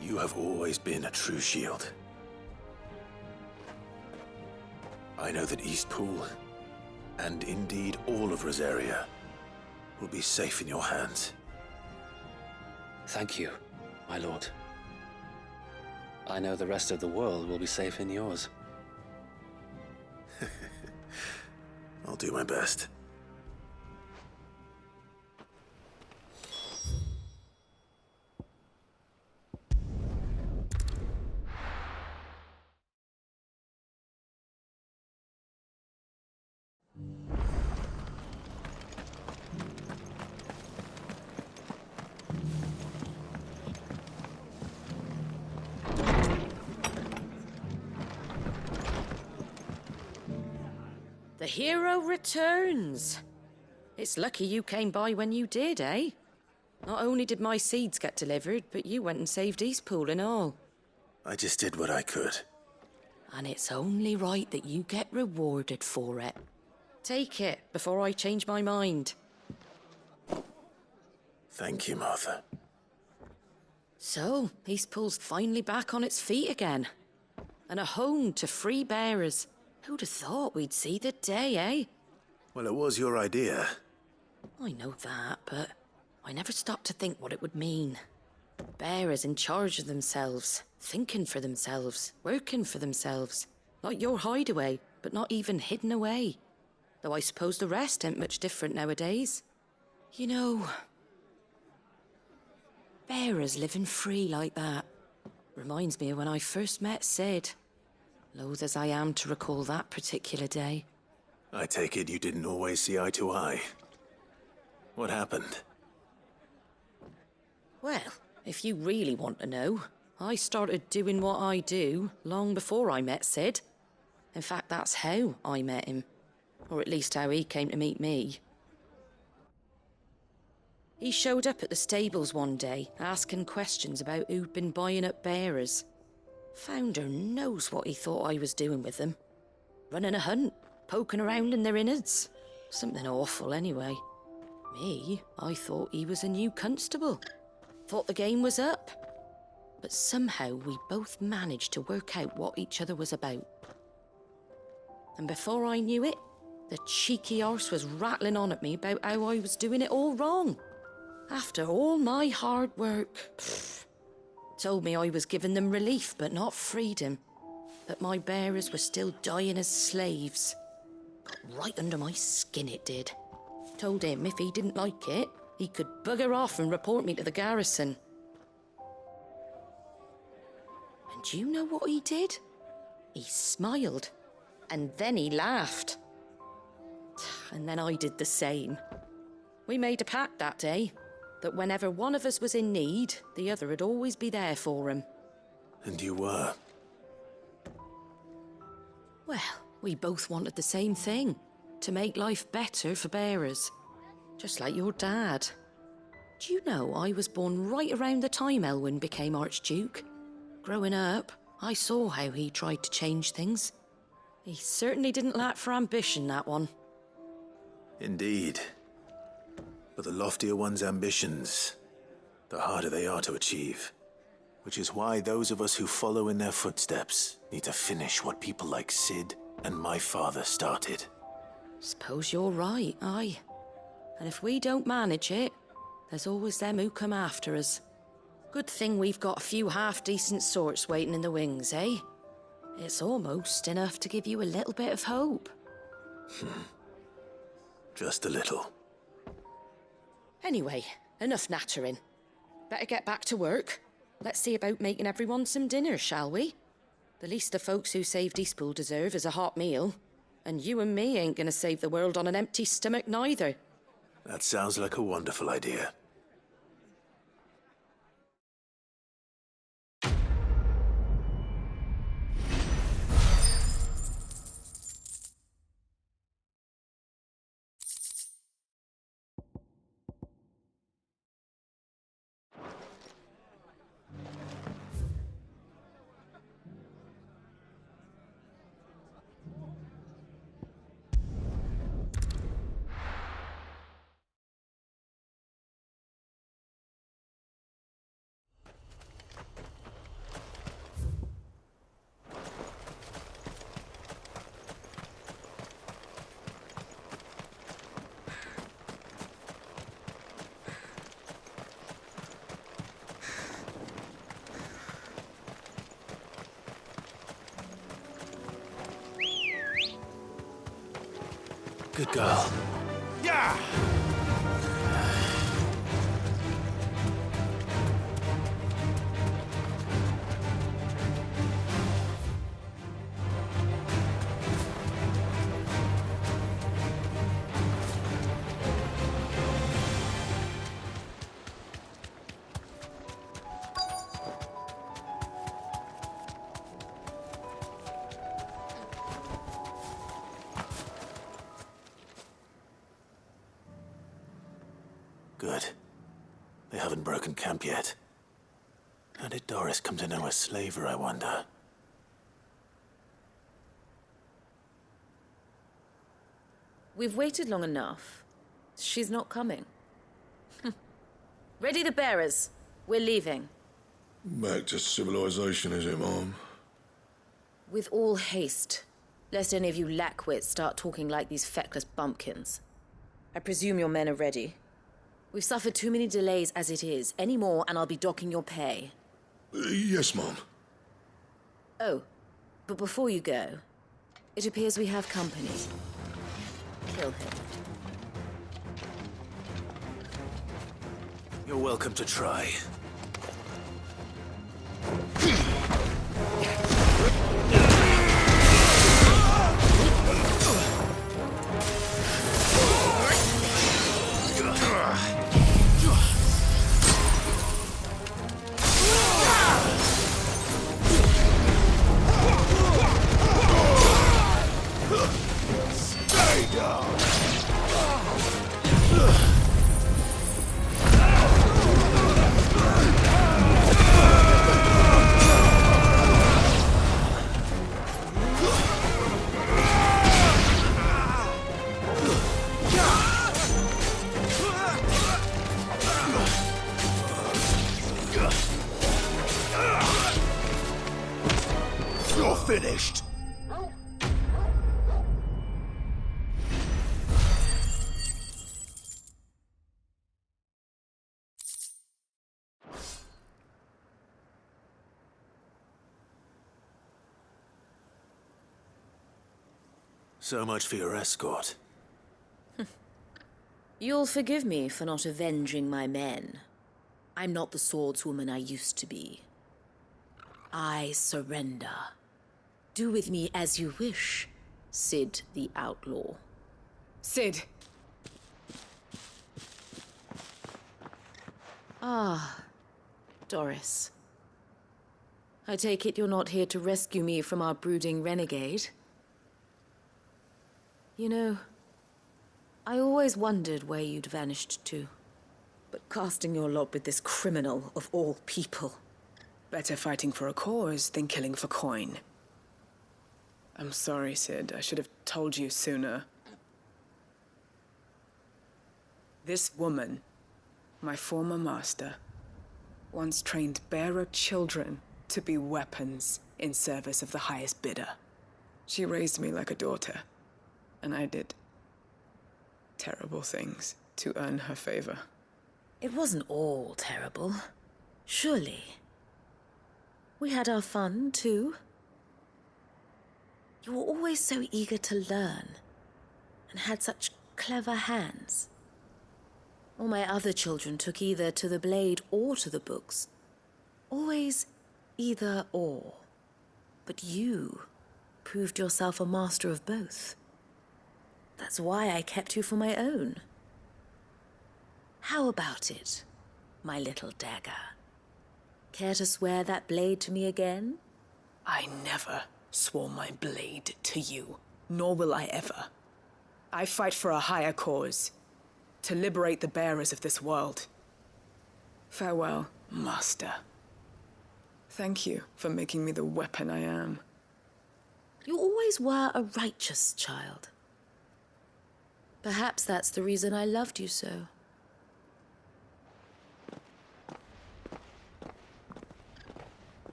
you have always been a true shield. I know that Eastpool, and indeed all of Rosaria, will be safe in your hands. Thank you, my lord. I know the rest of the world will be safe in yours. I'll do my best. The hero returns. It's lucky you came by when you did, eh? Not only did my seeds get delivered, but you went and saved Eastpool and all. I just did what I could. And it's only right that you get rewarded for it. Take it before I change my mind. Thank you, Martha. So, Eastpool's finally back on its feet again. And a home to free bearers. Who'd have thought we'd see the day, eh? Well, it was your idea. I know that, but I never stopped to think what it would mean. Bearers in charge of themselves, thinking for themselves, working for themselves. Like your hideaway, but not even hidden away. Though I suppose the rest ain't much different nowadays. You know, bearers living free like that reminds me of when I first met Sid. Loath as I am to recall that particular day. I take it you didn't always see eye to eye. What happened? Well, if you really want to know, I started doing what I do long before I met Sid. In fact, that's how I met him. Or at least how he came to meet me. He showed up at the stables one day, asking questions about who'd been buying up bearers. Founder knows what he thought I was doing with them. Running a hunt, poking around in their innards. Something awful, anyway. Me, I thought he was a new constable. Thought the game was up. But somehow we both managed to work out what each other was about. And before I knew it, the cheeky arse was rattling on at me about how I was doing it all wrong. After all my hard work. Told me I was giving them relief, but not freedom. That my bearers were still dying as slaves. Got right under my skin, it did. Told him if he didn't like it, he could bugger off and report me to the garrison. And do you know what he did? He smiled. And then he laughed. And then I did the same. We made a pact that day, that whenever one of us was in need, the other would always be there for him. And you were? Well, we both wanted the same thing. To make life better for bearers. Just like your dad. Do you know I was born right around the time Elwyn became Archduke? Growing up, I saw how he tried to change things. He certainly didn't lack for ambition, that one. Indeed. But the loftier one's ambitions, the harder they are to achieve. Which is why those of us who follow in their footsteps need to finish what people like Sid and my father started. Suppose you're right, aye. And if we don't manage it, there's always them who come after us. Good thing we've got a few half-decent sorts waiting in the wings, eh? It's almost enough to give you a little bit of hope. Just a little. Anyway, enough nattering. Better get back to work. Let's see about making everyone some dinner, shall we? The least the folks who saved Eastpool deserve is a hot meal. And you and me ain't gonna save the world on an empty stomach neither. That sounds like a wonderful idea. Good girl. Yeah! Good. They haven't broken camp yet. How did Doris come to know a slaver, I wonder? We've waited long enough. She's not coming. Ready the bearers. We're leaving. Back to civilization, is it, Mom? With all haste. Lest any of you lackwits start talking like these feckless bumpkins. I presume your men are ready. We've suffered too many delays as it is. Any more and I'll be docking your pay. Yes, Mom. Oh, but before you go, it appears we have company. Kill him. You're welcome to try. Stay down! finished. So much for your escort. You'll forgive me for not avenging my men. I'm not the swordswoman I used to be. I surrender. Do with me as you wish, Sid the Outlaw. Sid! Ah, Doris. I take it you're not here to rescue me from our brooding renegade? You know, I always wondered where you'd vanished to. But casting your lot with this criminal of all people... Better fighting for a cause than killing for coin. I'm sorry, Sid. I should have told you sooner. This woman, my former master, once trained bearer children to be weapons in service of the highest bidder. She raised me like a daughter, and I did terrible things to earn her favor. It wasn't all terrible, surely. We had our fun, too. You were always so eager to learn, and had such clever hands. All my other children took either to the blade or to the books. Always either or. But you proved yourself a master of both. That's why I kept you for my own. How about it, my little dagger? Care to swear that blade to me again? I never swore my blade to you, nor will I ever. I fight for a higher cause, to liberate the bearers of this world. Farewell, Master. Thank you for making me the weapon I am. You always were a righteous child. Perhaps that's the reason I loved you so.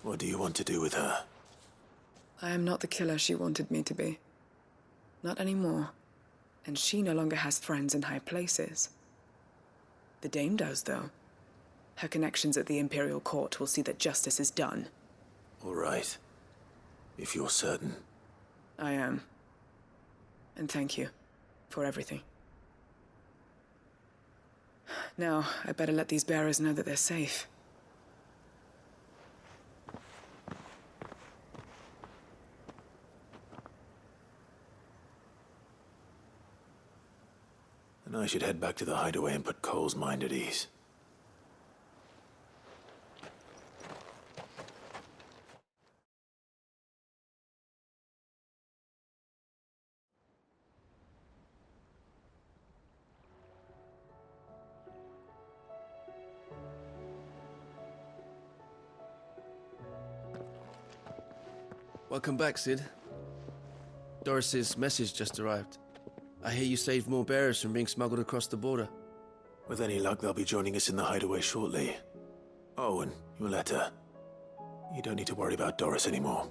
What do you want to do with her? I am not the killer she wanted me to be. Not anymore. And she no longer has friends in high places. The Dame does, though. Her connections at the Imperial Court will see that justice is done. All right. If you're certain. I am. And thank you for everything. Now, I better let these bearers know that they're safe. And I should head back to the hideaway and put Cole's mind at ease. Welcome back, Sid. Doris's message just arrived. I hear you saved more bearers from being smuggled across the border. With any luck, they'll be joining us in the hideaway shortly. Oh, and your letter. You don't need to worry about Doris anymore.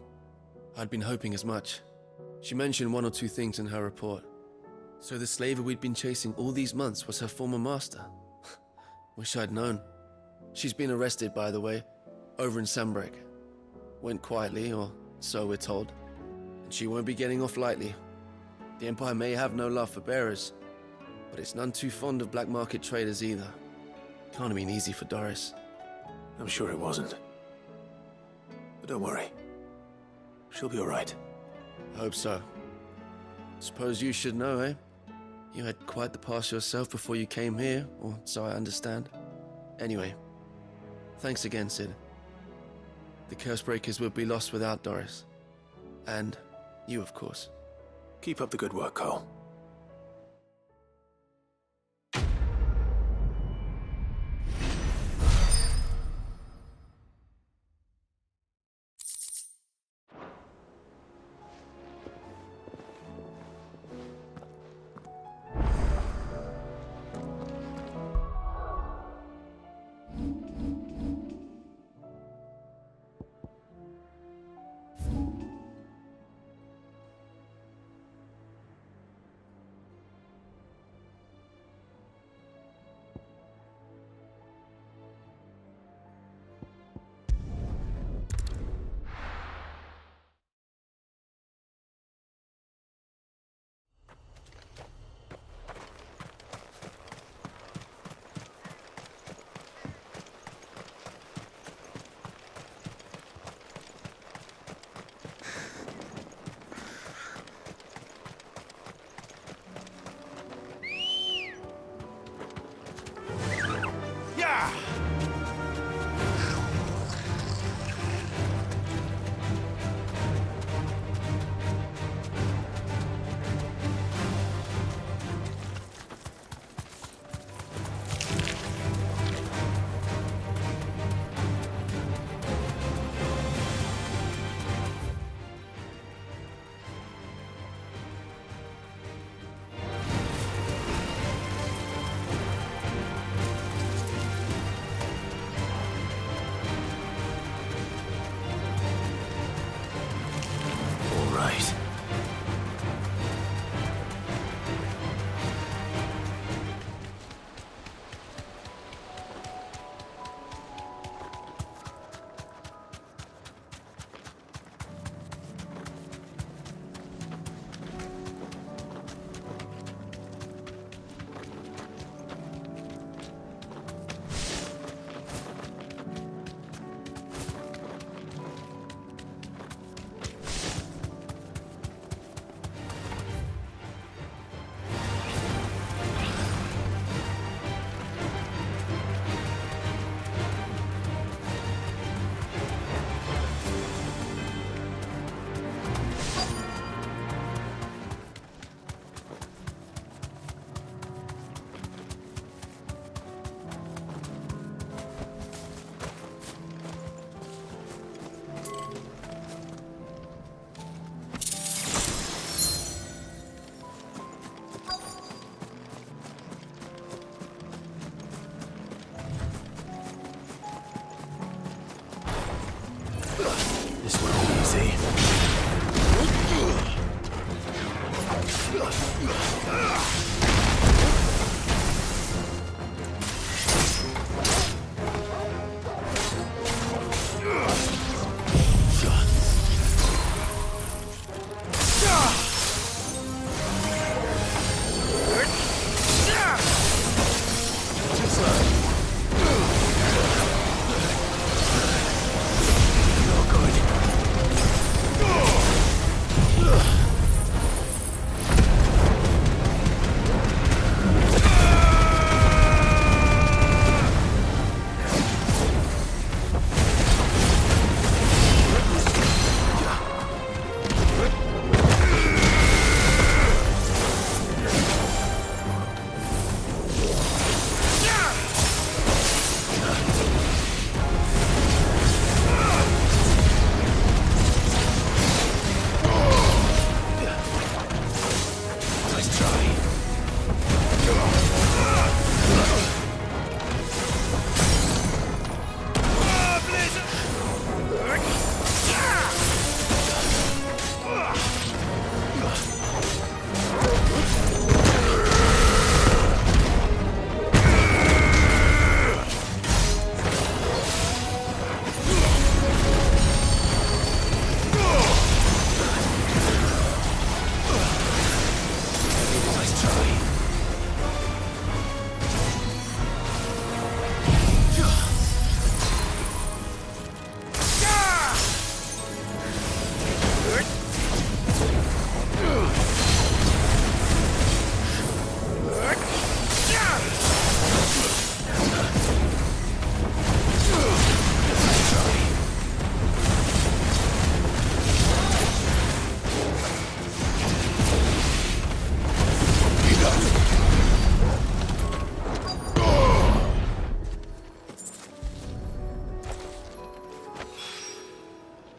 I'd been hoping as much. She mentioned one or two things in her report. So the slaver we'd been chasing all these months was her former master. Wish I'd known. She's been arrested, by the way, over in Sanbreque. Went quietly, or so we're told. And she won't be getting off lightly. The Empire may have no love for bearers, but it's none too fond of black market traders either. Can't have been easy for Doris. I'm sure it wasn't. But don't worry. She'll be all right. I hope so. Suppose you should know, eh? You had quite the past yourself before you came here, or so I understand. Anyway, thanks again, Sid. The Cursebreakers would be lost without Doris. And you, of course. Keep up the good work, Cole.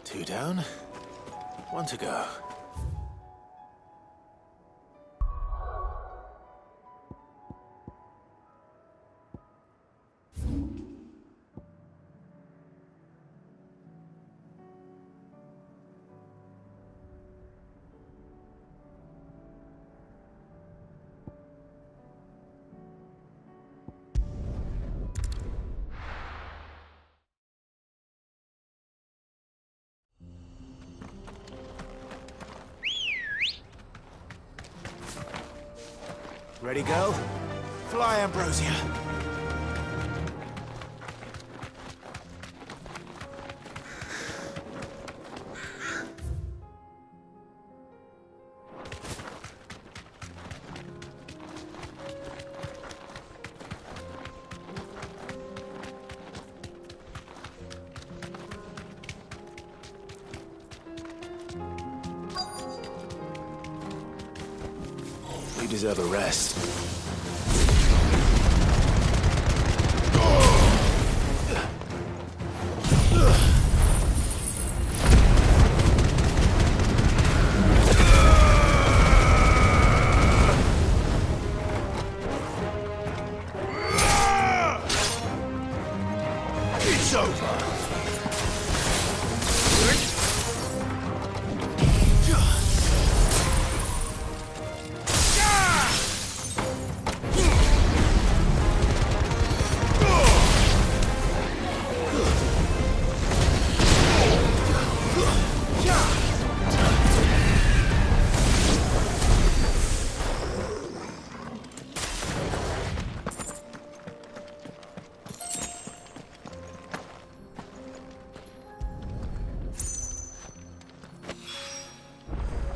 Two down, one to go. Ready, go? Fly, Ambrosia. You deserve a rest. It's over.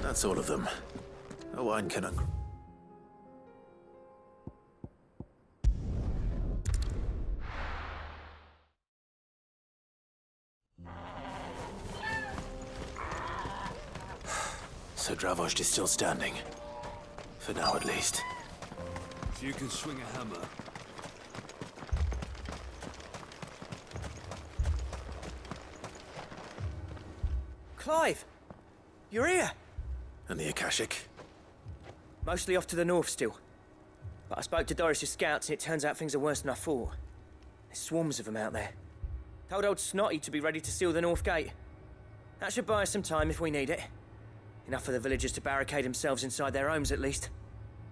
That's all of them. A wine cannot... So Dravost is still standing. For now, at least. If you can swing a hammer. Clive! You're here! And the Akashic? Mostly off to the north still. But I spoke to Doris's scouts and it turns out things are worse than I thought. There's swarms of them out there. Told old Snotty to be ready to seal the north gate. That should buy us some time if we need it. Enough for the villagers to barricade themselves inside their homes at least.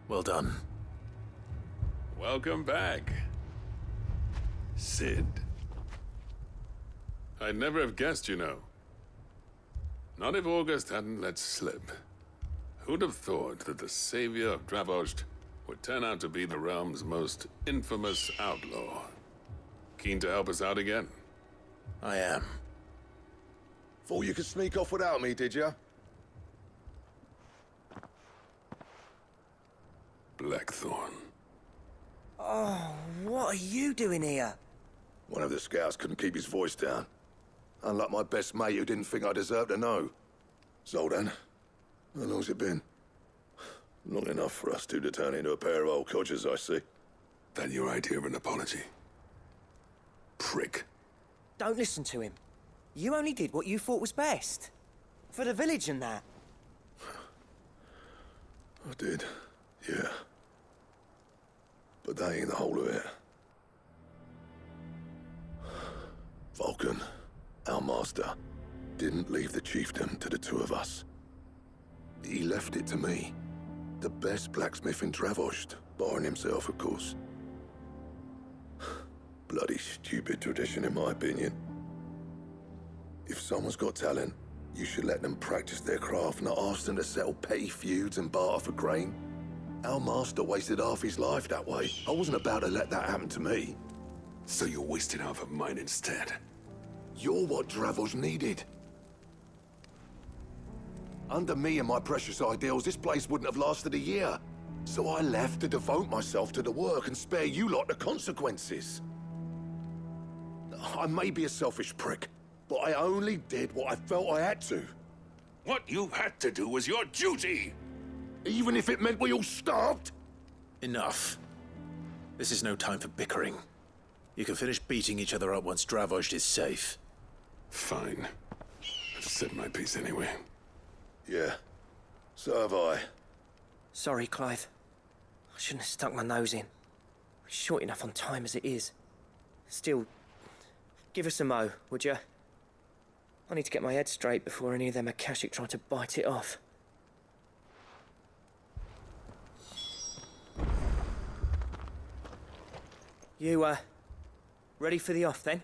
Well done. Welcome back, Sid. I'd never have guessed, you know. Not if August hadn't let slip. Who'd have thought that the savior of Dravost would turn out to be the realm's most infamous outlaw? Keen to help us out again? I am. Thought you could sneak off without me, did you? Blackthorn. Oh, what are you doing here? One of the scouts couldn't keep his voice down. Unlike my best mate who didn't think I deserved to know. Zoldan, how long's it been? Long enough for us two to turn into a pair of old codgers, I see. That your idea of an apology? Prick. Don't listen to him. You only did what you thought was best. For the village and that. I did, yeah. But that ain't the whole of it. Vulcan, our master, didn't leave the chiefdom to the two of us. He left it to me. The best blacksmith in Dravost, barring himself, of course. Bloody stupid tradition, in my opinion. If someone's got talent, you should let them practice their craft, not ask them to settle petty feuds and barter for grain. Our master wasted half his life that way. I wasn't about to let that happen to me. So you wasted half of mine instead? You're what Dravost needed. Under me and my precious ideals, this place wouldn't have lasted a year. So I left to devote myself to the work and spare you lot the consequences. I may be a selfish prick, but I only did what I felt I had to. What you had to do was your duty! Even if it meant we all starved? Enough. This is no time for bickering. You can finish beating each other up once Dravost is safe. Fine. I've said my piece anyway. Yeah, so have I. Sorry, Clive. I shouldn't have stuck my nose in. We're short enough on time as it is. Still, give us a mo, would you? I need to get my head straight before any of them Akashic try to bite it off. You, ready for the off, then?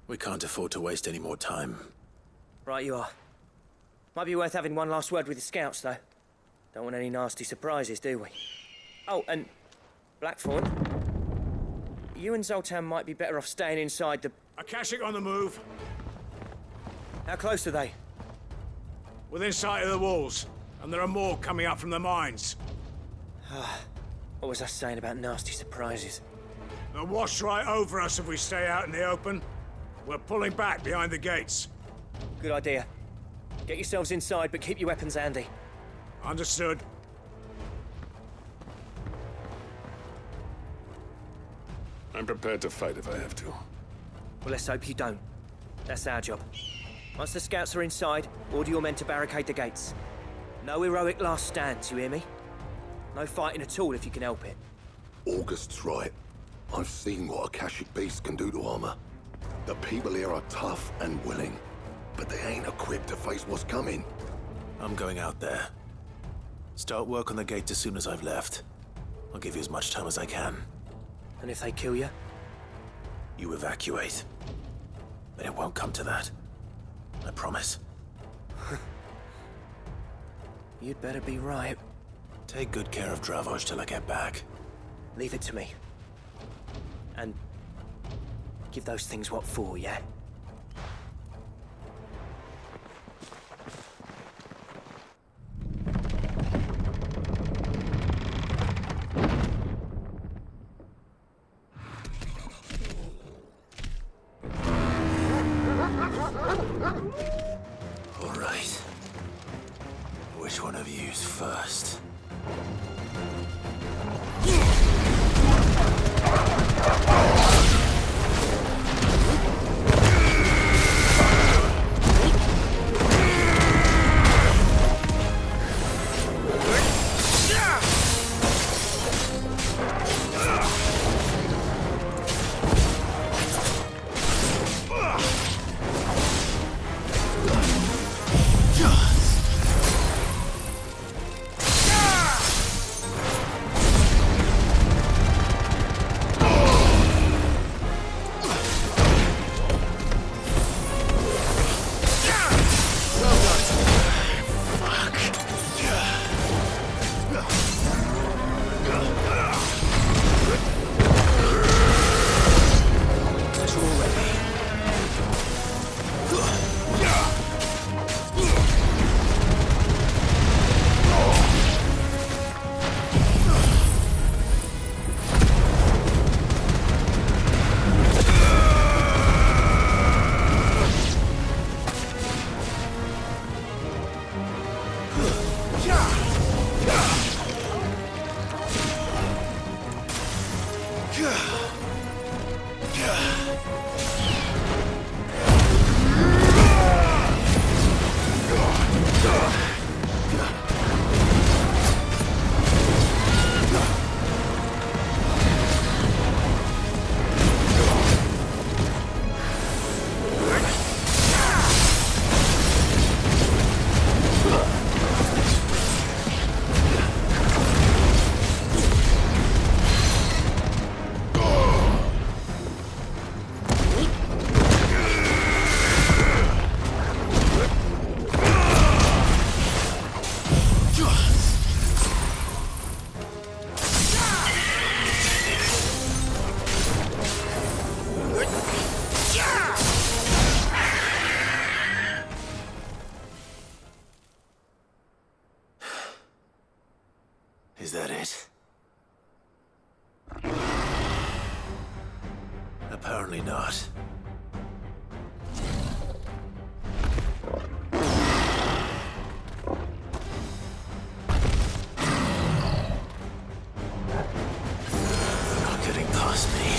We can't afford to waste any more time. Right you are. Might be worth having one last word with the scouts, though. Don't want any nasty surprises, do we? Oh, and Blackthorn, you and Zoltan might be better off staying inside the... Akashic on the move. How close are they? Within sight of the walls, and there are more coming up from the mines. What was I saying about nasty surprises? They'll wash right over us if we stay out in the open. We're pulling back behind the gates. Good idea. Get yourselves inside, but keep your weapons handy. Understood. I'm prepared to fight if I have to. Well, let's hope you don't. That's our job. Once the scouts are inside, order your men to barricade the gates. No heroic last stands, you hear me? No fighting at all if you can help it. August's right. I've seen what Akashic beasts can do to armor. The people here are tough and willing, but they ain't equipped to face what's coming. I'm going out there. Start work on the gate as soon as I've left. I'll give you as much time as I can. And if they kill you? You evacuate. But it won't come to that. I promise. You'd better be right. Take good care of Dravost till I get back. Leave it to me. And give those things what for, yeah? All right. Which one of you's first? Is that it? Apparently not. Not getting past me.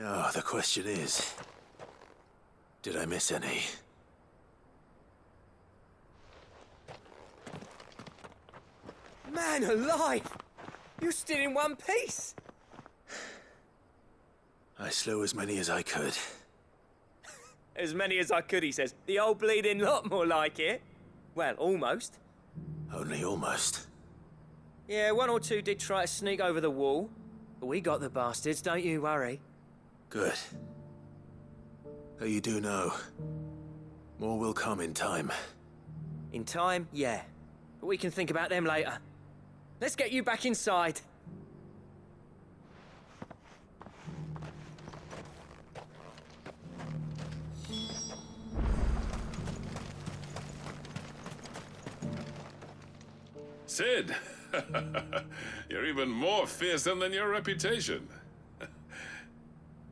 Now, the question is, did I miss any? Man alive! You're still in one piece! I slew as many as I could. As many as I could, he says. The old bleeding lot, more like it. Well, almost. Only almost. Yeah, one or two did try to sneak over the wall. But we got the bastards, don't you worry. Good. Though you do know, more will come in time. In time, yeah. But we can think about them later. Let's get you back inside. Sid! You're even more fearsome than your reputation.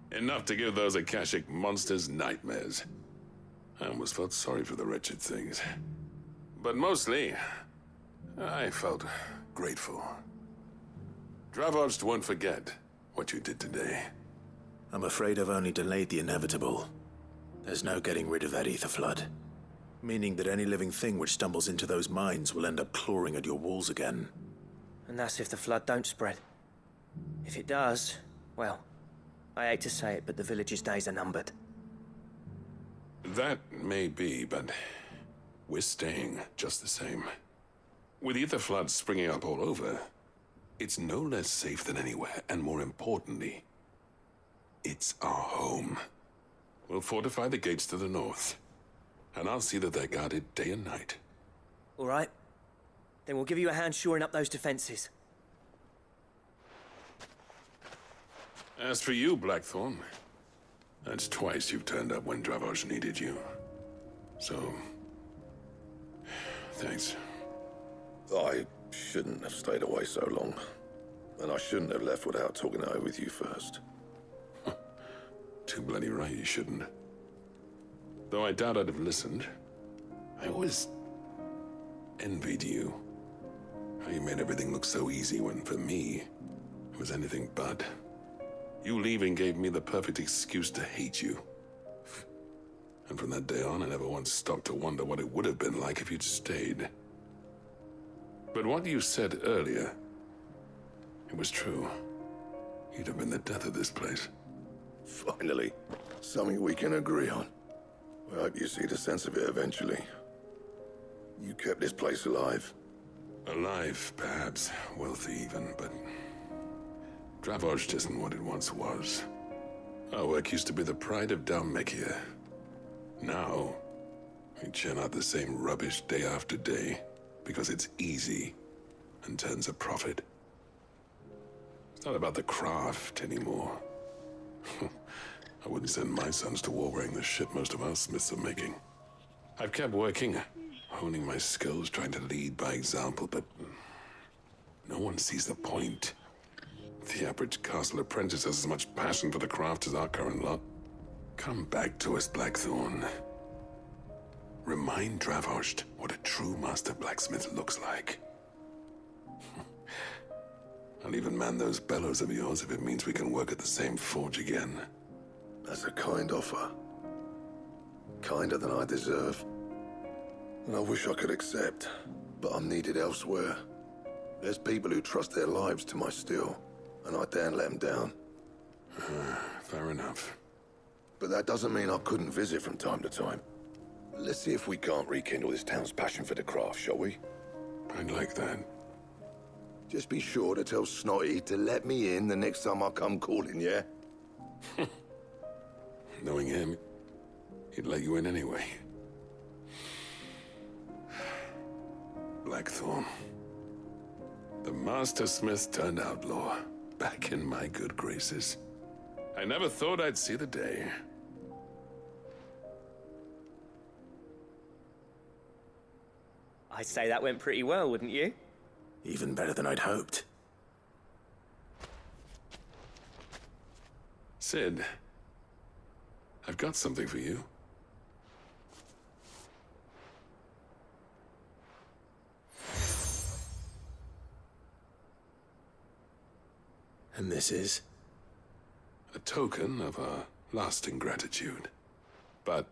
Enough to give those Akashic monsters nightmares. I almost felt sorry for the wretched things. But mostly, I felt grateful. Dravoged won't forget what you did today. I'm afraid I've only delayed the inevitable. There's no getting rid of that ether flood. Meaning that any living thing which stumbles into those mines will end up clawing at your walls again. And that's if the flood don't spread. If it does, well, I hate to say it, but the village's days are numbered. That may be, but we're staying just the same. With ether floods springing up all over, it's no less safe than anywhere, and more importantly, it's our home. We'll fortify the gates to the north, and I'll see that they're guarded day and night. All right. Then we'll give you a hand shoring up those defenses. As for you, Blackthorn, that's twice you've turned up when Dravosh needed you. So, thanks. I shouldn't have stayed away so long. And I shouldn't have left without talking it over with you first. Too bloody right you shouldn't. Though I doubt I'd have listened. I always envied you. How you made everything look so easy when, for me, it was anything but. You leaving gave me the perfect excuse to hate you. And from that day on, I never once stopped to wonder what it would have been like if you'd stayed. But what you said earlier, it was true. You'd have been the death of this place. Finally, something we can agree on. I hope you see the sense of it eventually. You kept this place alive. Alive, perhaps. Wealthy even, but Dravosh isn't what it once was. Our work used to be the pride of Dalmekia. Now, we churn out the same rubbish day after day because it's easy and turns a profit. It's not about the craft anymore. I wouldn't send my sons to war wearing the shit most of our smiths are making. I've kept working, honing my skills, trying to lead by example, but no one sees the point. The average castle apprentice has as much passion for the craft as our current lot. Come back to us, Blackthorn. Remind Dravosh what a true master blacksmith looks like. I'll even man those bellows of yours if it means we can work at the same forge again. That's a kind offer. Kinder than I deserve. And I wish I could accept, but I'm needed elsewhere. There's people who trust their lives to my steel, and I daren't let them down. Fair enough. But that doesn't mean I couldn't visit from time to time. Let's see if we can't rekindle this town's passion for the craft, shall we? I'd like that. Just be sure to tell Snotty to let me in the next time I come calling, yeah? Knowing him, he'd let you in anyway. Blackthorn. The Master Smith turned outlaw, back in my good graces. I never thought I'd see the day. I'd say that went pretty well, wouldn't you? Even better than I'd hoped. Sid, I've got something for you. And this is? A token of our lasting gratitude. But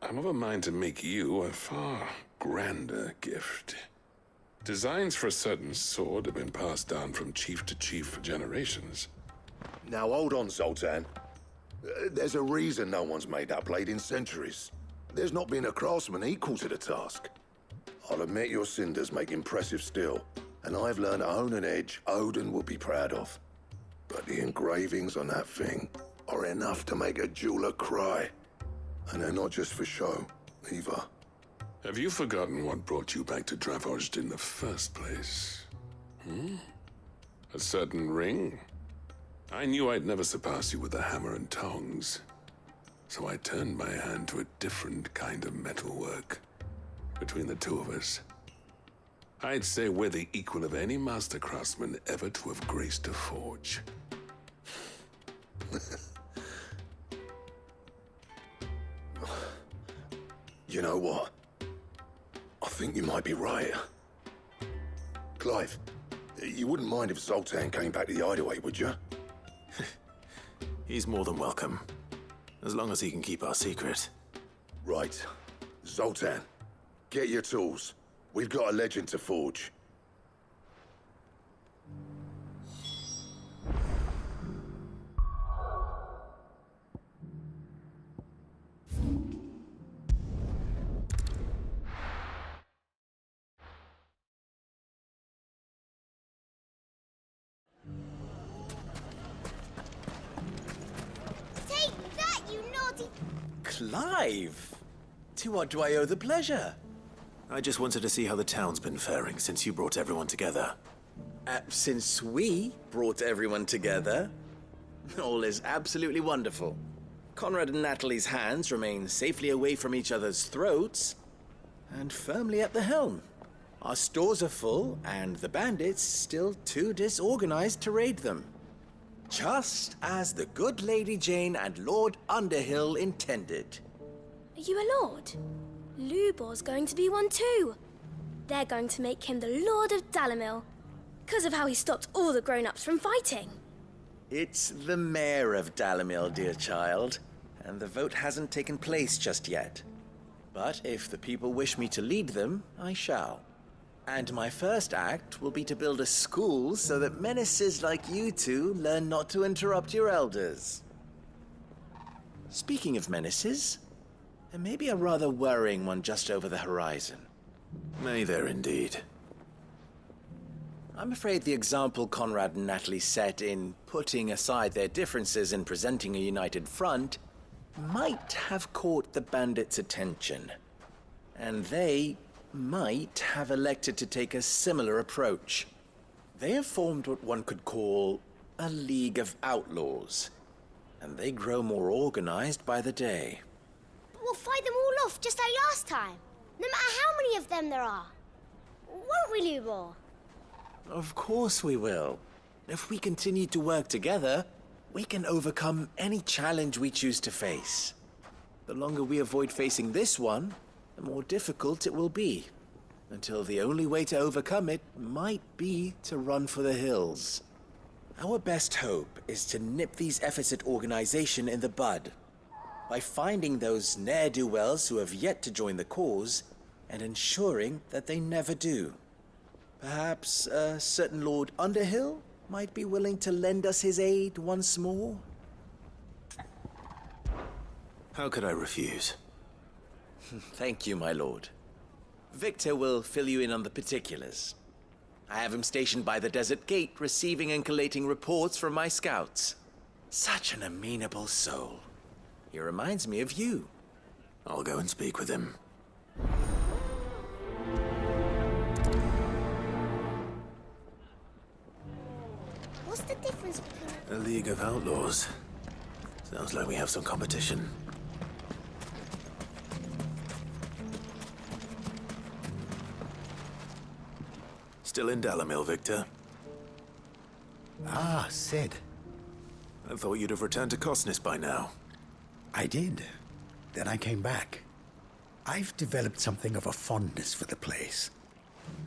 I'm of a mind to make you a far grander gift. Designs for a certain sword have been passed down from chief to chief for generations. Now hold on, Zoltan. There's a reason no one's made that blade in centuries. There's not been a craftsman equal to the task. I'll admit your cinders make impressive steel, and I've learned to own an edge Odin will be proud of. But the engravings on that thing are enough to make a jeweler cry. And they're not just for show, either. Have you forgotten what brought you back to Dravosh in the first place? A certain ring? I knew I'd never surpass you with the hammer and tongs. So I turned my hand to a different kind of metalwork. Between the two of us, I'd say we're the equal of any master craftsman ever to have graced a forge. You know what? I think you might be right. Clive, you wouldn't mind if Zoltan came back to the hideaway, would you? He's more than welcome. As long as he can keep our secret. Right. Zoltan, get your tools. We've got a legend to forge. Take that, you naughty... Clive! To what do I owe the pleasure? I just wanted to see how the town's been faring since you brought everyone together. Since we brought everyone together, all is absolutely wonderful. Conrad and Natalie's hands remain safely away from each other's throats and firmly at the helm. Our stores are full, and the bandits still too disorganized to raid them. Just as the good Lady Jane and Lord Underhill intended. Are you a lord? Lubor's going to be one too. They're going to make him the Lord of Dalimil, because of how he stopped all the grown-ups from fighting. It's the mayor of Dalimil, dear child, and the vote hasn't taken place just yet. But if the people wish me to lead them, I shall. And my first act will be to build a school so that menaces like you two learn not to interrupt your elders. Speaking of menaces, there may be a rather worrying one just over the horizon. May there indeed. I'm afraid the example Conrad and Natalie set in putting aside their differences and presenting a united front might have caught the bandits' attention. And they might have elected to take a similar approach. They have formed what one could call a League of Outlaws, and they grow more organized by the day. But we'll fight them all off just like last time, no matter how many of them there are. Won't we, Lubor? Of course we will. If we continue to work together, we can overcome any challenge we choose to face. The longer we avoid facing this one, the more difficult it will be, until the only way to overcome it might be to run for the hills. Our best hope is to nip these efforts at organization in the bud, by finding those ne'er-do-wells who have yet to join the cause, and ensuring that they never do. Perhaps a certain Lord Underhill might be willing to lend us his aid once more? How could I refuse? Thank you, my lord. Victor will fill you in on the particulars. I have him stationed by the desert gate, receiving and collating reports from my scouts. Such an amenable soul. He reminds me of you. I'll go and speak with him. What's the difference between... A League of Outlaws. Sounds like we have some competition. Still in Dalimil, Victor? Ah, Sid. I thought you'd have returned to Cosnis by now. I did. Then I came back. I've developed something of a fondness for the place.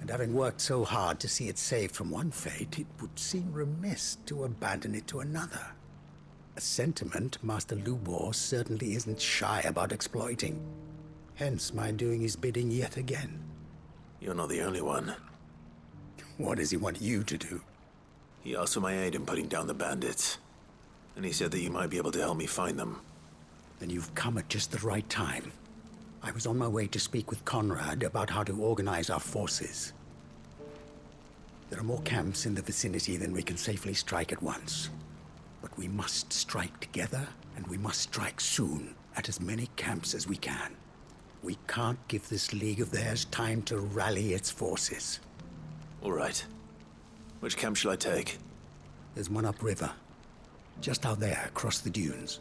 And having worked so hard to see it saved from one fate, it would seem remiss to abandon it to another. A sentiment Master Lubor certainly isn't shy about exploiting. Hence my doing his bidding yet again. You're not the only one. What does he want you to do? He asked for my aid in putting down the bandits. And he said that you might be able to help me find them. Then you've come at just the right time. I was on my way to speak with Conrad about how to organize our forces. There are more camps in the vicinity than we can safely strike at once. But we must strike together, and we must strike soon at as many camps as we can. We can't give this league of theirs time to rally its forces. All right. Which camp shall I take? There's one upriver. Just out there, across the dunes.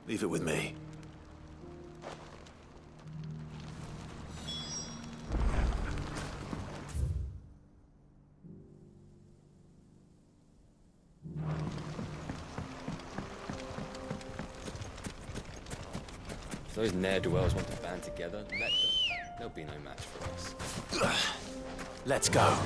Leave it with me. If those ne'er-do-wells want to band together, let them. There'll be no match for us. Let's go.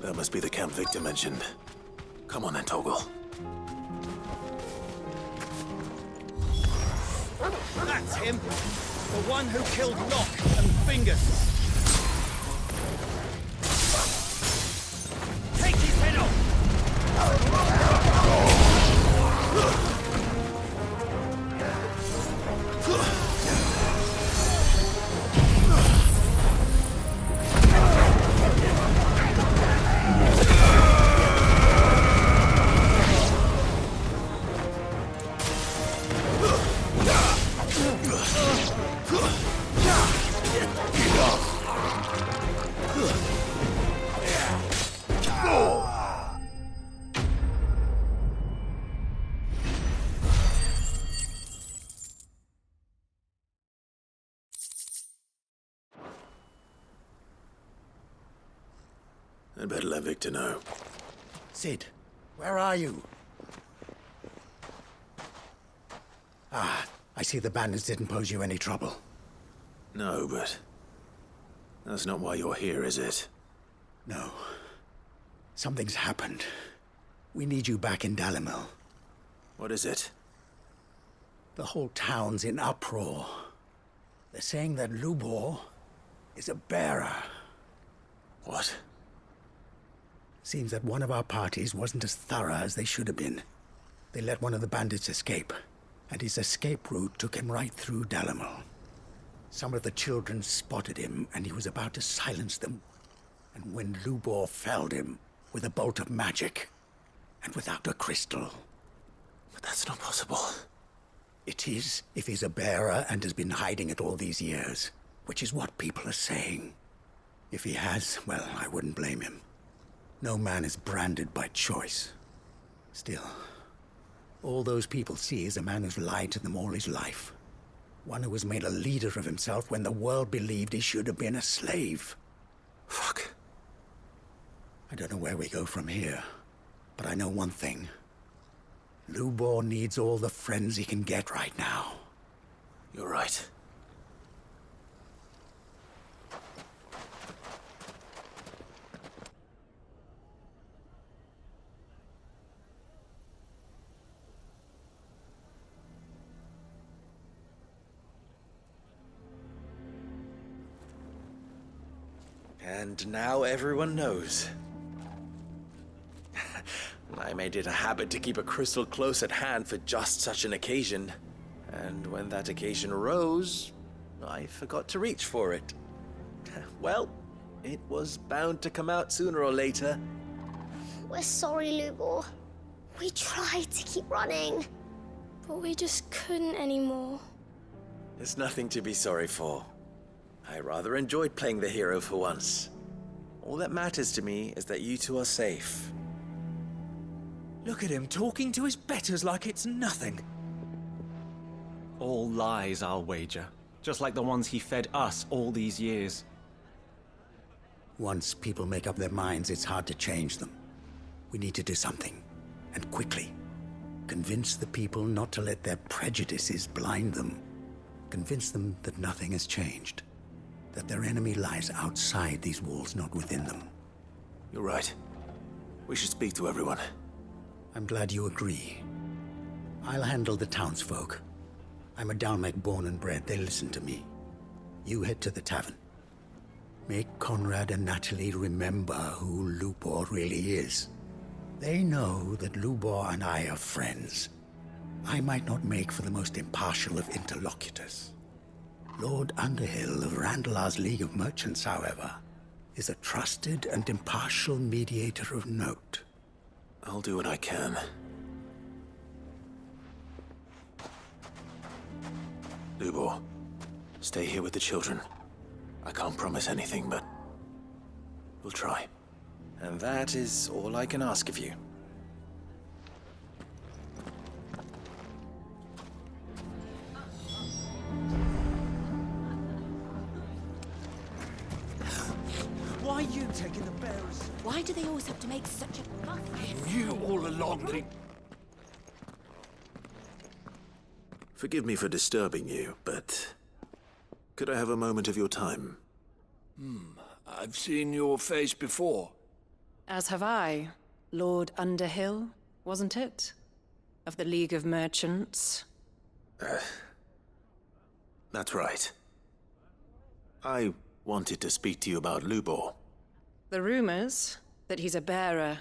That must be the camp Victor mentioned. Come on then, Toggle. That's him! The one who killed Locke and Fingers! Take his head off! I'd better let Victor know. Sid, where are you? Ah, I see the bandits didn't pose you any trouble. No, but that's not why you're here, is it? No. Something's happened. We need you back in Dalimil. What is it? The whole town's in uproar. They're saying that Lubor is a bearer. What? Seems that one of our parties wasn't as thorough as they should have been. They let one of the bandits escape, and his escape route took him right through Dalimil. Some of the children spotted him, and he was about to silence them. And when Lubor felled him with a bolt of magic, and without a crystal. But that's not possible. It is, if he's a bearer and has been hiding it all these years, which is what people are saying. If he has, well, I wouldn't blame him. No man is branded by choice. Still, all those people see is a man who's lied to them all his life. One who was made a leader of himself when the world believed he should have been a slave. Fuck. I don't know where we go from here, but I know one thing. Lubor needs all the friends he can get right now. You're right. And now everyone knows. I made it a habit to keep a crystal close at hand for just such an occasion. And when that occasion arose, I forgot to reach for it. Well, it was bound to come out sooner or later. We're sorry, Lubor. We tried to keep running, but we just couldn't anymore. There's nothing to be sorry for. I rather enjoyed playing the hero for once. All that matters to me is that you two are safe. Look at him talking to his betters like it's nothing. All lies, I'll wager. Just like the ones he fed us all these years. Once people make up their minds, it's hard to change them. We need to do something, and quickly. Convince the people not to let their prejudices blind them. Convince them that nothing has changed. That their enemy lies outside these walls, not within them. You're right. We should speak to everyone. I'm glad you agree. I'll handle the townsfolk. I'm a Dalmec born and bred. They listen to me. You head to the tavern. Make Conrad and Natalie remember who Lubor really is. They know that Lubor and I are friends. I might not make for the most impartial of interlocutors. Lord Underhill of Randalar's League of Merchants, however, is a trusted and impartial mediator of note. I'll do what I can. Lubor, stay here with the children. I can't promise anything, but we'll try. And that is all I can ask of you. Why are you taking the bearers? Why do they always have to make such a fuss? I knew all along that it... Forgive me for disturbing you, but could I have a moment of your time? I've seen your face before. As have I, Lord Underhill, wasn't it? Of the League of Merchants. That's right. I wanted to speak to you about Lubor. The rumors that he's a bearer.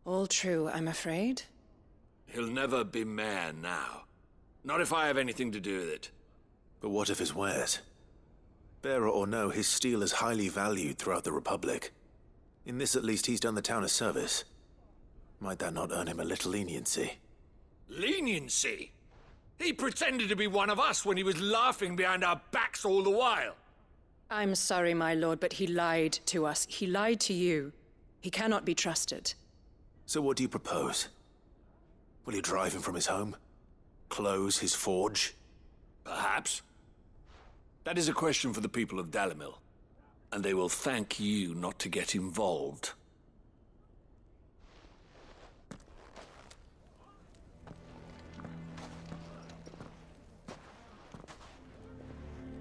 All true, I'm afraid. He'll never be mayor now. Not if I have anything to do with it. But what of his wares? Bearer or no, his steel is highly valued throughout the Republic. In this at least he's done the town a service. Might that not earn him a little leniency? Leniency? He pretended to be one of us when he was laughing behind our backs all the while. I'm sorry, my lord, but he lied to us. He lied to you. He cannot be trusted. So what do you propose? Will you drive him from his home? Close his forge? Perhaps. That is a question for the people of Dalimil, and they will thank you not to get involved.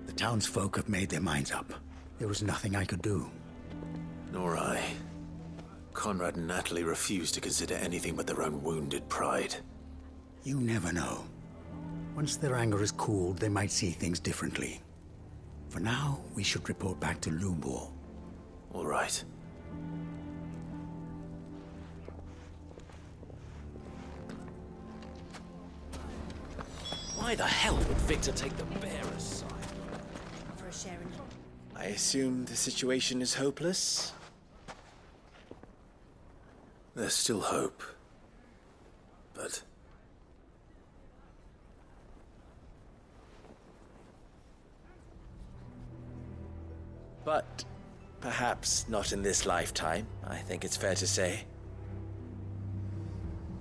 The townsfolk have made their minds up. There was nothing I could do. Nor I. Conrad and Natalie refused to consider anything but their own wounded pride. You never know. Once their anger is cooled, they might see things differently. For now, we should report back to Lubor. All right. Why the hell would Victor take the bearer's side? For a share in... I assume the situation is hopeless? There's still hope. But... But perhaps not in this lifetime, I think it's fair to say.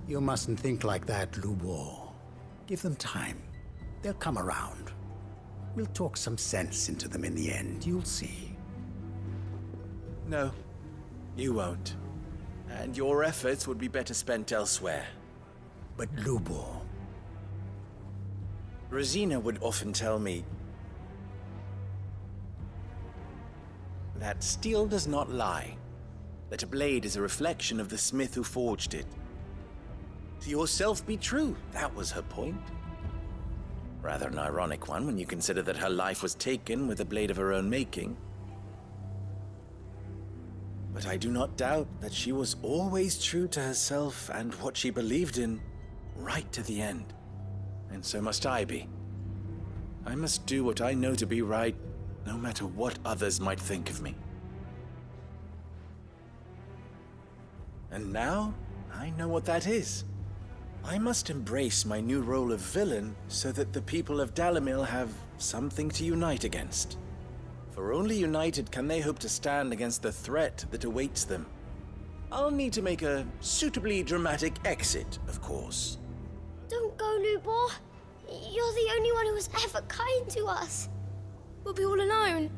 You mustn't think like that, Lubor. Give them time. They'll come around. We'll talk some sense into them in the end, you'll see. No, you won't. And your efforts would be better spent elsewhere. But Lubor... Rosina would often tell me that steel does not lie, that a blade is a reflection of the smith who forged it. To yourself be true, that was her point. Rather an ironic one when you consider that her life was taken with a blade of her own making. But I do not doubt that she was always true to herself and what she believed in, right to the end. And so must I be. I must do what I know to be right, no matter what others might think of me. And now, I know what that is. I must embrace my new role of villain so that the people of Dalimil have something to unite against. For only united can they hope to stand against the threat that awaits them. I'll need to make a suitably dramatic exit, of course. Don't go, Lubor. You're the only one who was ever kind to us. We'll be all alone.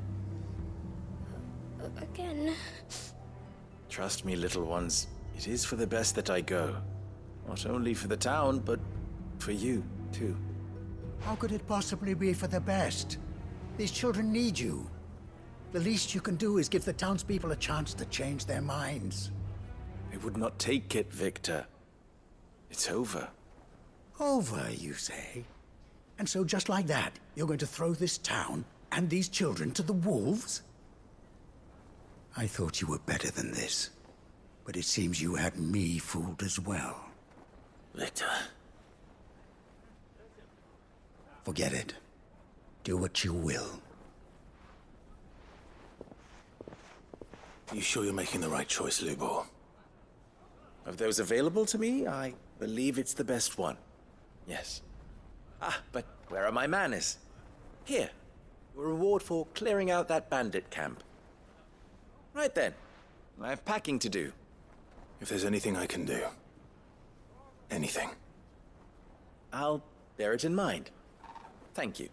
Again. Trust me, little ones. It is for the best that I go. Not only for the town, but for you, too. How could it possibly be for the best? These children need you. The least you can do is give the townspeople a chance to change their minds. I would not take it, Victor. It's over. Over, you say? And so just like that, you're going to throw this town and these children to the wolves? I thought you were better than this. But it seems you had me fooled as well. Victor. Forget it. Do what you will. You sure you're making the right choice, Lubor? Of those available to me, I believe it's the best one. Yes. Ah, but where are my manners? Here. Your reward for clearing out that bandit camp. Right then. I have packing to do. If there's anything I can do. Anything. I'll bear it in mind. Thank you.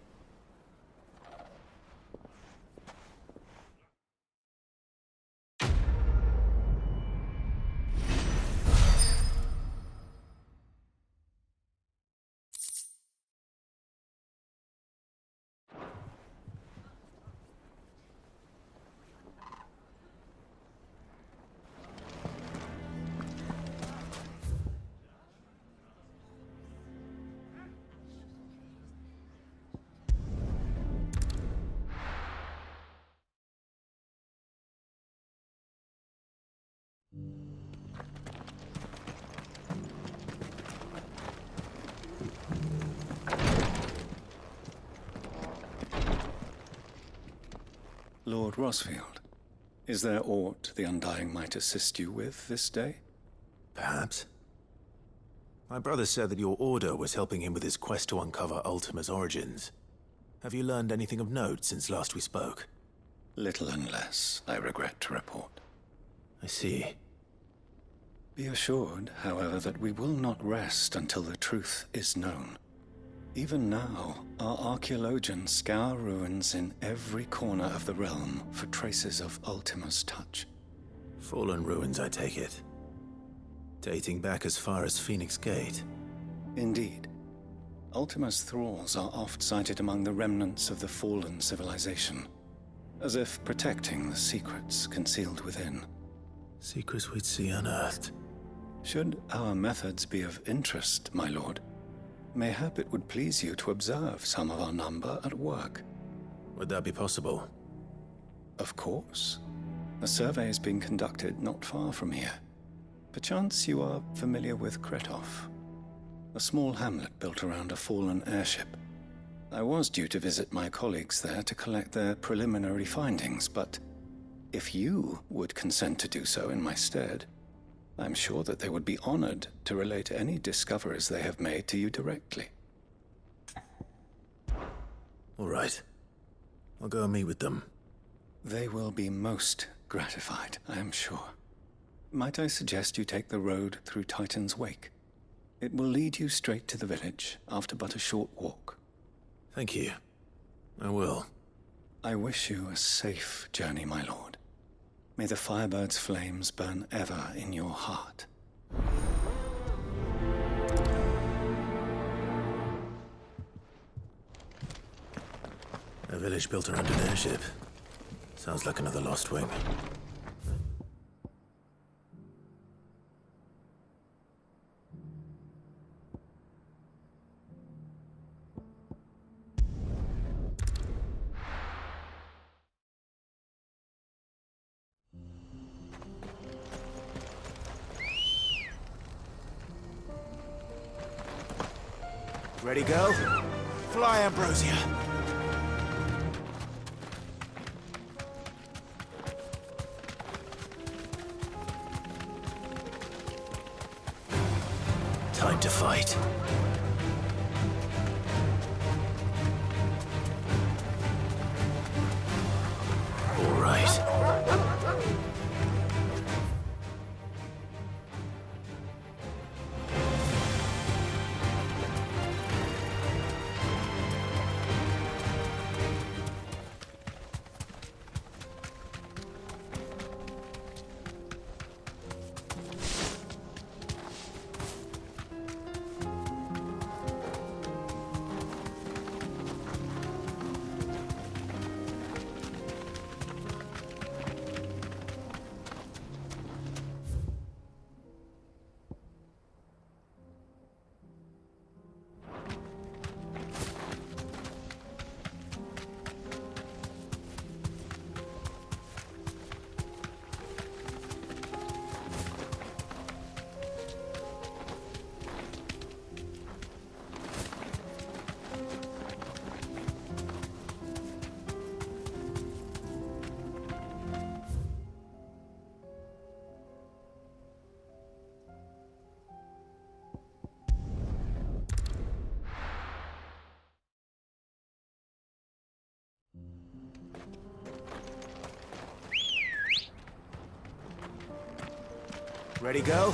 Lord Rosfield, is there aught the Undying might assist you with this day? Perhaps. My brother said that your order was helping him with his quest to uncover Ultima's origins. Have you learned anything of note since last we spoke? Little and less, I regret to report. I see. Be assured, however, that we will not rest until the truth is known. Even now, our archaeologians scour ruins in every corner of the realm for traces of Ultima's touch. Fallen ruins, I take it. Dating back as far as Phoenix Gate. Indeed. Ultima's thralls are oft sighted among the remnants of the fallen civilization, as if protecting the secrets concealed within. Secrets we'd see unearthed. Should our methods be of interest, my lord, mayhap it would please you to observe some of our number at work. Would that be possible? Of course. A survey is being conducted not far from here. Perchance you are familiar with Kretov, a small hamlet built around a fallen airship. I was due to visit my colleagues there to collect their preliminary findings, but if you would consent to do so in my stead, I'm sure that they would be honored to relate any discoveries they have made to you directly. All right. I'll go and meet with them. They will be most gratified, I am sure. Might I suggest you take the road through Titan's Wake? It will lead you straight to the village after but a short walk. Thank you. I will. I wish you a safe journey, my lord. May the Firebird's flames burn ever in your heart. A village built around an airship. Sounds like another Lost Wing. Ready, go? Fly, Ambrosia. Time to fight. All right. Ready, go?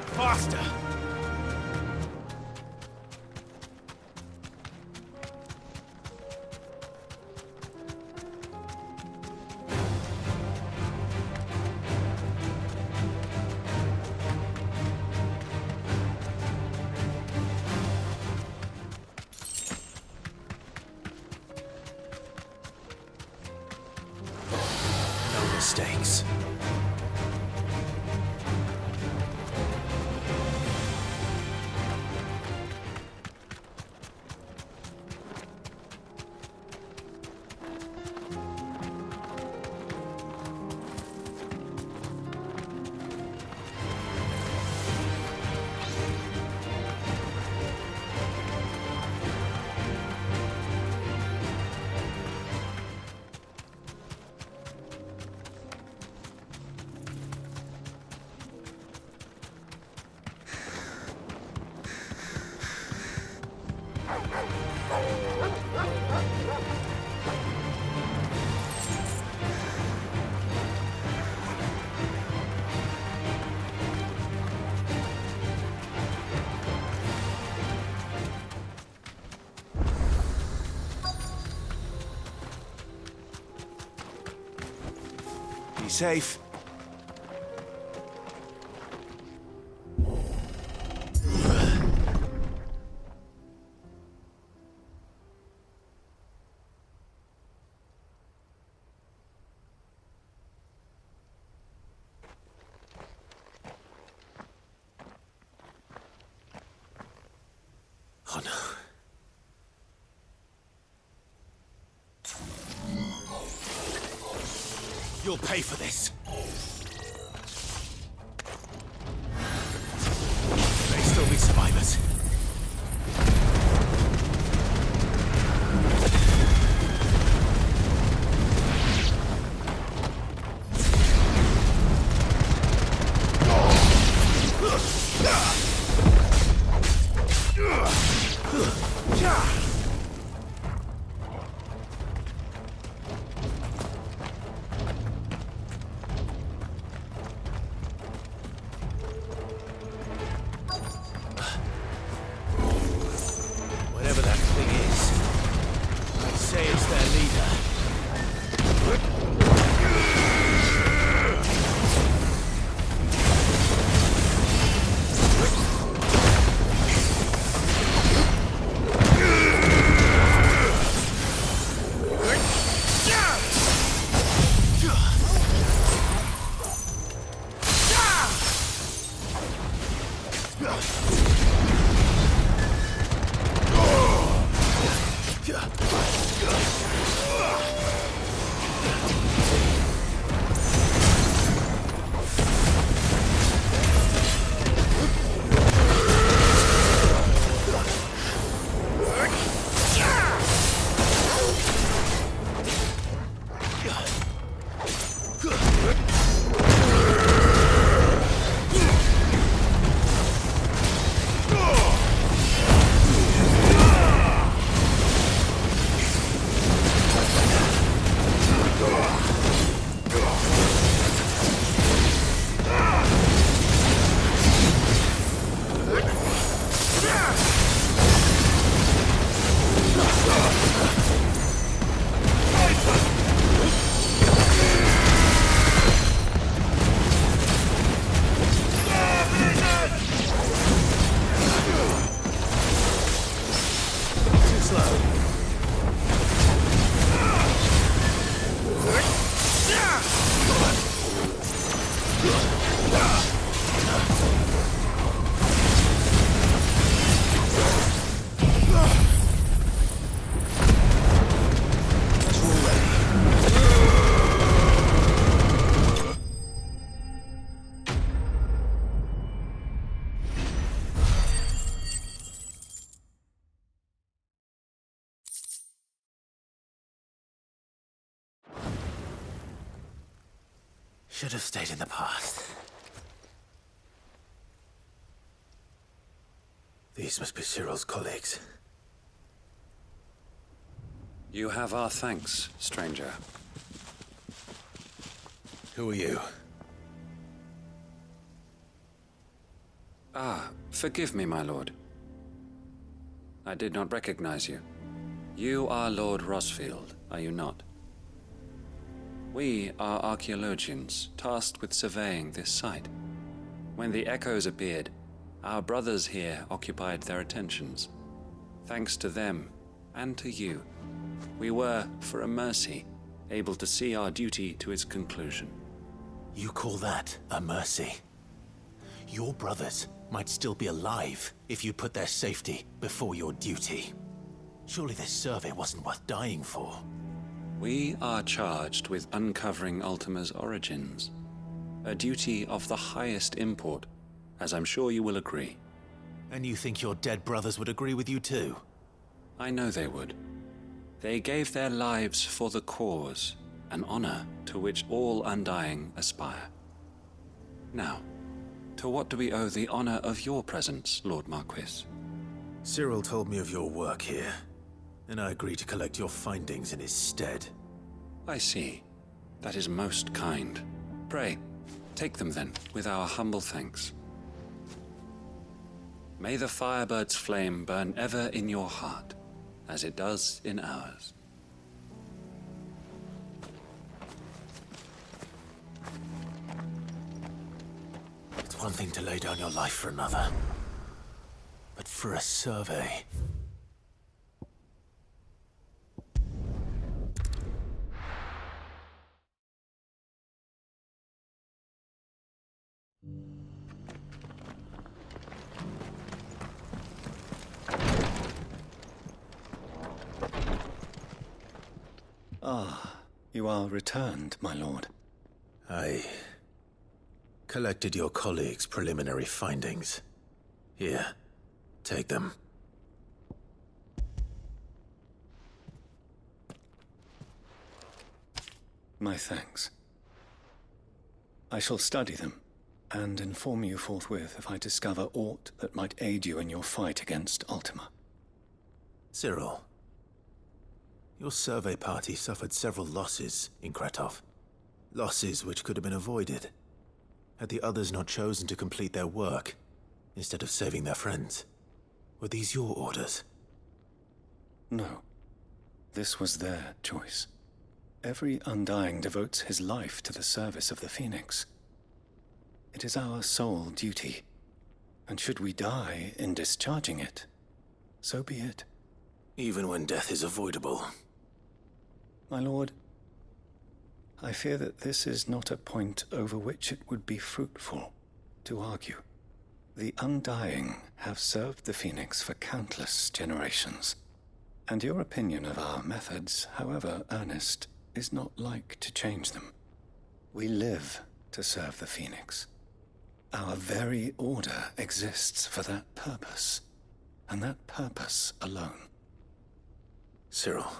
Faster! No mistakes. Be safe. Oh no. You'll pay for this. There may still be survivors. Whatever that thing is, I'd say it's their leader. Should have stayed in the past. These must be Cyril's colleagues. You have our thanks, stranger. Who are you? Ah, forgive me, my lord. I did not recognize you. You are Lord Rosfield, are you not? We are archaeologians, tasked with surveying this site. When the echoes appeared, our brothers here occupied their attentions. Thanks to them, and to you, we were, for a mercy, able to see our duty to its conclusion. You call that a mercy? Your brothers might still be alive if you put their safety before your duty. Surely this survey wasn't worth dying for. We are charged with uncovering Ultima's origins. A duty of the highest import, as I'm sure you will agree. And you think your dead brothers would agree with you too? I know they would. They gave their lives for the cause, an honor to which all undying aspire. Now, to what do we owe the honor of your presence, Lord Marquis? Cyril told me of your work here, and I agreed to collect your findings in his stead. I see. That is most kind. Pray, take them then, with our humble thanks. May the Firebird's flame burn ever in your heart, as it does in ours. one thing to lay down your life for another. But for a survey... Ah, you are returned, my lord. I collected your colleagues' preliminary findings. Here, take them. My thanks. I shall study them, and inform you forthwith if I discover aught that might aid you in your fight against Ultima. Cyril, your survey party suffered several losses in Kretov. Losses which could have been avoided, had the others not chosen to complete their work, instead of saving their friends. Were these your orders? No. This was their choice. Every Undying devotes his life to the service of the Phoenix. It is our sole duty, and should we die in discharging it, so be it. Even when death is avoidable. My lord, I fear that this is not a point over which it would be fruitful to argue. The Undying have served the Phoenix for countless generations, and your opinion of our methods, however earnest, is not like to change them. We live to serve the Phoenix. Our very order exists for that purpose, and that purpose alone. Cyril,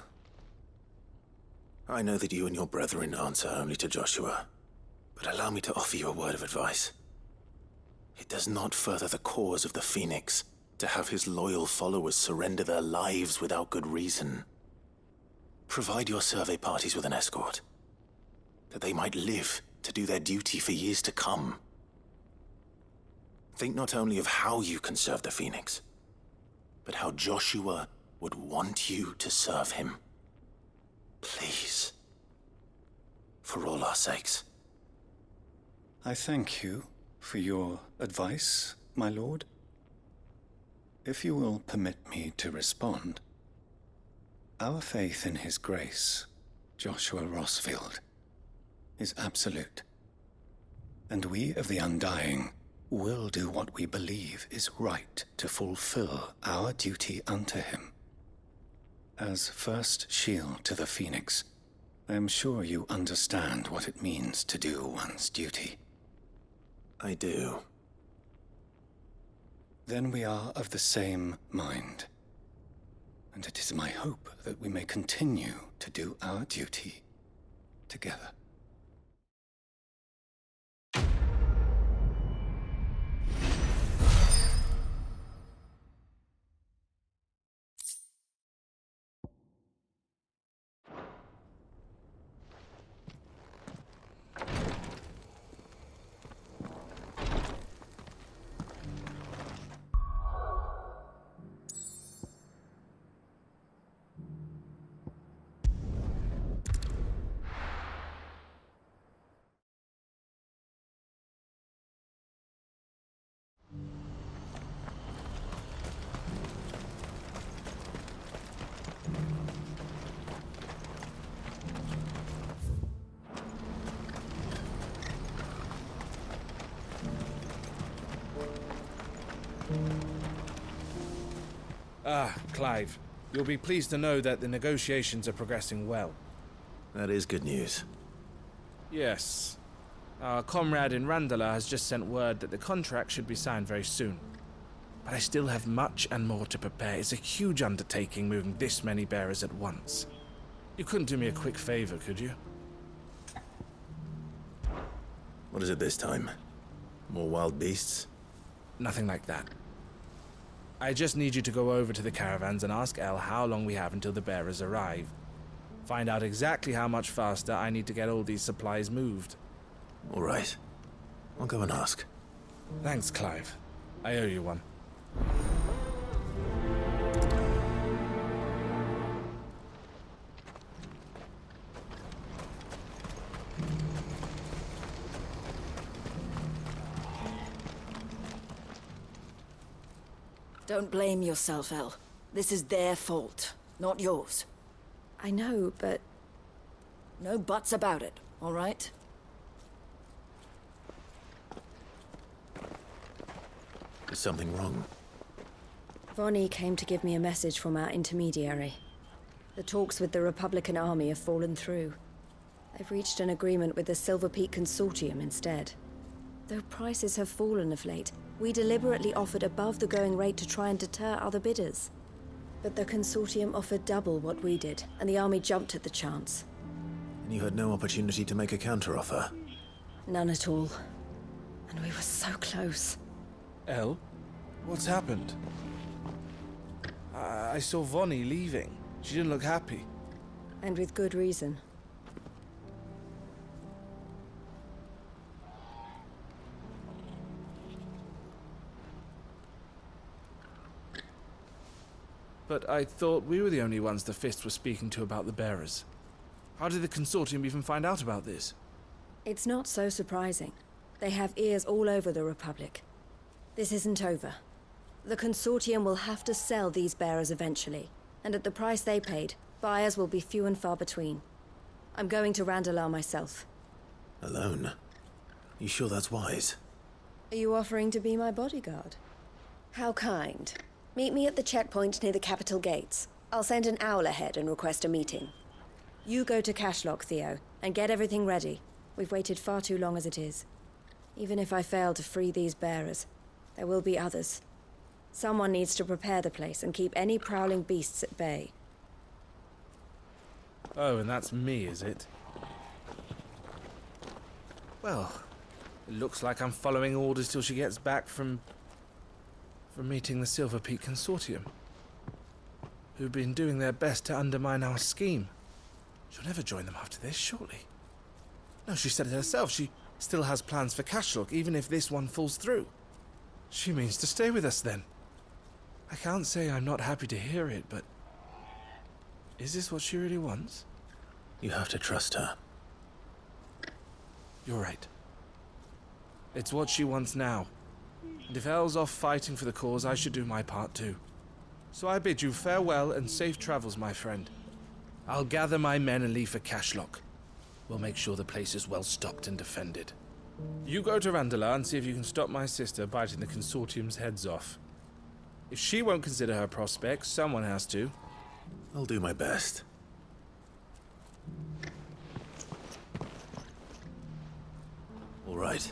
I know that you and your brethren answer only to Joshua, but allow me to offer you a word of advice. It does not further the cause of the Phoenix to have his loyal followers surrender their lives without good reason. Provide your survey parties with an escort, that they might live to do their duty for years to come. Think not only of how you can serve the Phoenix, but how Joshua would want you to serve him. Please. For all our sakes. I thank you for your advice, my lord. If you will permit me to respond, our faith in his grace, Joshua Rosfield, is absolute. And we of the Undying will do what we believe is right to fulfill our duty unto him. As first shield to the Phoenix, I am sure you understand what it means to do one's duty. I do. Then we are of the same mind. And it is my hope that we may continue to do our duty together. Ah, Clive. You'll be pleased to know that the negotiations are progressing well. That is good news. Yes. Our comrade in Randala has just sent word that the contract should be signed very soon. But I still have much and more to prepare. It's a huge undertaking moving this many bearers at once. You couldn't do me a quick favor, could you? What is it this time? More wild beasts? Nothing like that. I just need you to go over to the caravans and ask El how long we have until the bearers arrive. Find out exactly how much faster I need to get all these supplies moved. All right. I'll go and ask. Thanks, Clive. I owe you one. Don't blame yourself, El. This is their fault, not yours. I know, but... No buts about it, all right? Is something wrong? Vonnie came to give me a message from our intermediary. The talks with the Republican army have fallen through. They've reached an agreement with the Silver Peak Consortium instead. Though prices have fallen of late, we deliberately offered above the going rate to try and deter other bidders. But the Consortium offered double what we did, and the army jumped at the chance. And you had no opportunity to make a counteroffer? None at all. And we were so close. Elle? What's happened? I saw Vonnie leaving. She didn't look happy. And with good reason. But I thought we were the only ones the Fist were speaking to about the bearers. How did the Consortium even find out about this? It's not so surprising. They have ears all over the Republic. This isn't over. The Consortium will have to sell these bearers eventually, and at the price they paid, buyers will be few and far between. I'm going to Randalar myself. Alone? You sure that's wise? Are you offering to be my bodyguard? How kind. Meet me at the checkpoint near the capital gates. I'll send an owl ahead and request a meeting. You go to Cashlock, Theo, and get everything ready. We've waited far too long as it is. Even if I fail to free these bearers, there will be others. Someone needs to prepare the place and keep any prowling beasts at bay. Oh, and that's me, is it? Well, it looks like I'm following orders till she gets back from meeting the Silver Peak Consortium, who've been doing their best to undermine our scheme. She'll never join them after this, surely. No, she said it herself. She still has plans for Cashlock, even if this one falls through. She means to stay with us, then. I can't say I'm not happy to hear it, but... is this what she really wants? You have to trust her. You're right. It's what she wants now. And if Elle's off fighting for the cause, I should do my part too. So I bid you farewell and safe travels, my friend. I'll gather my men and leave for Cashlock. We'll make sure the place is well stocked and defended. You go to Randalar and see if you can stop my sister biting the Consortium's heads off. If she won't consider her prospects, someone has to. I'll do my best. All right.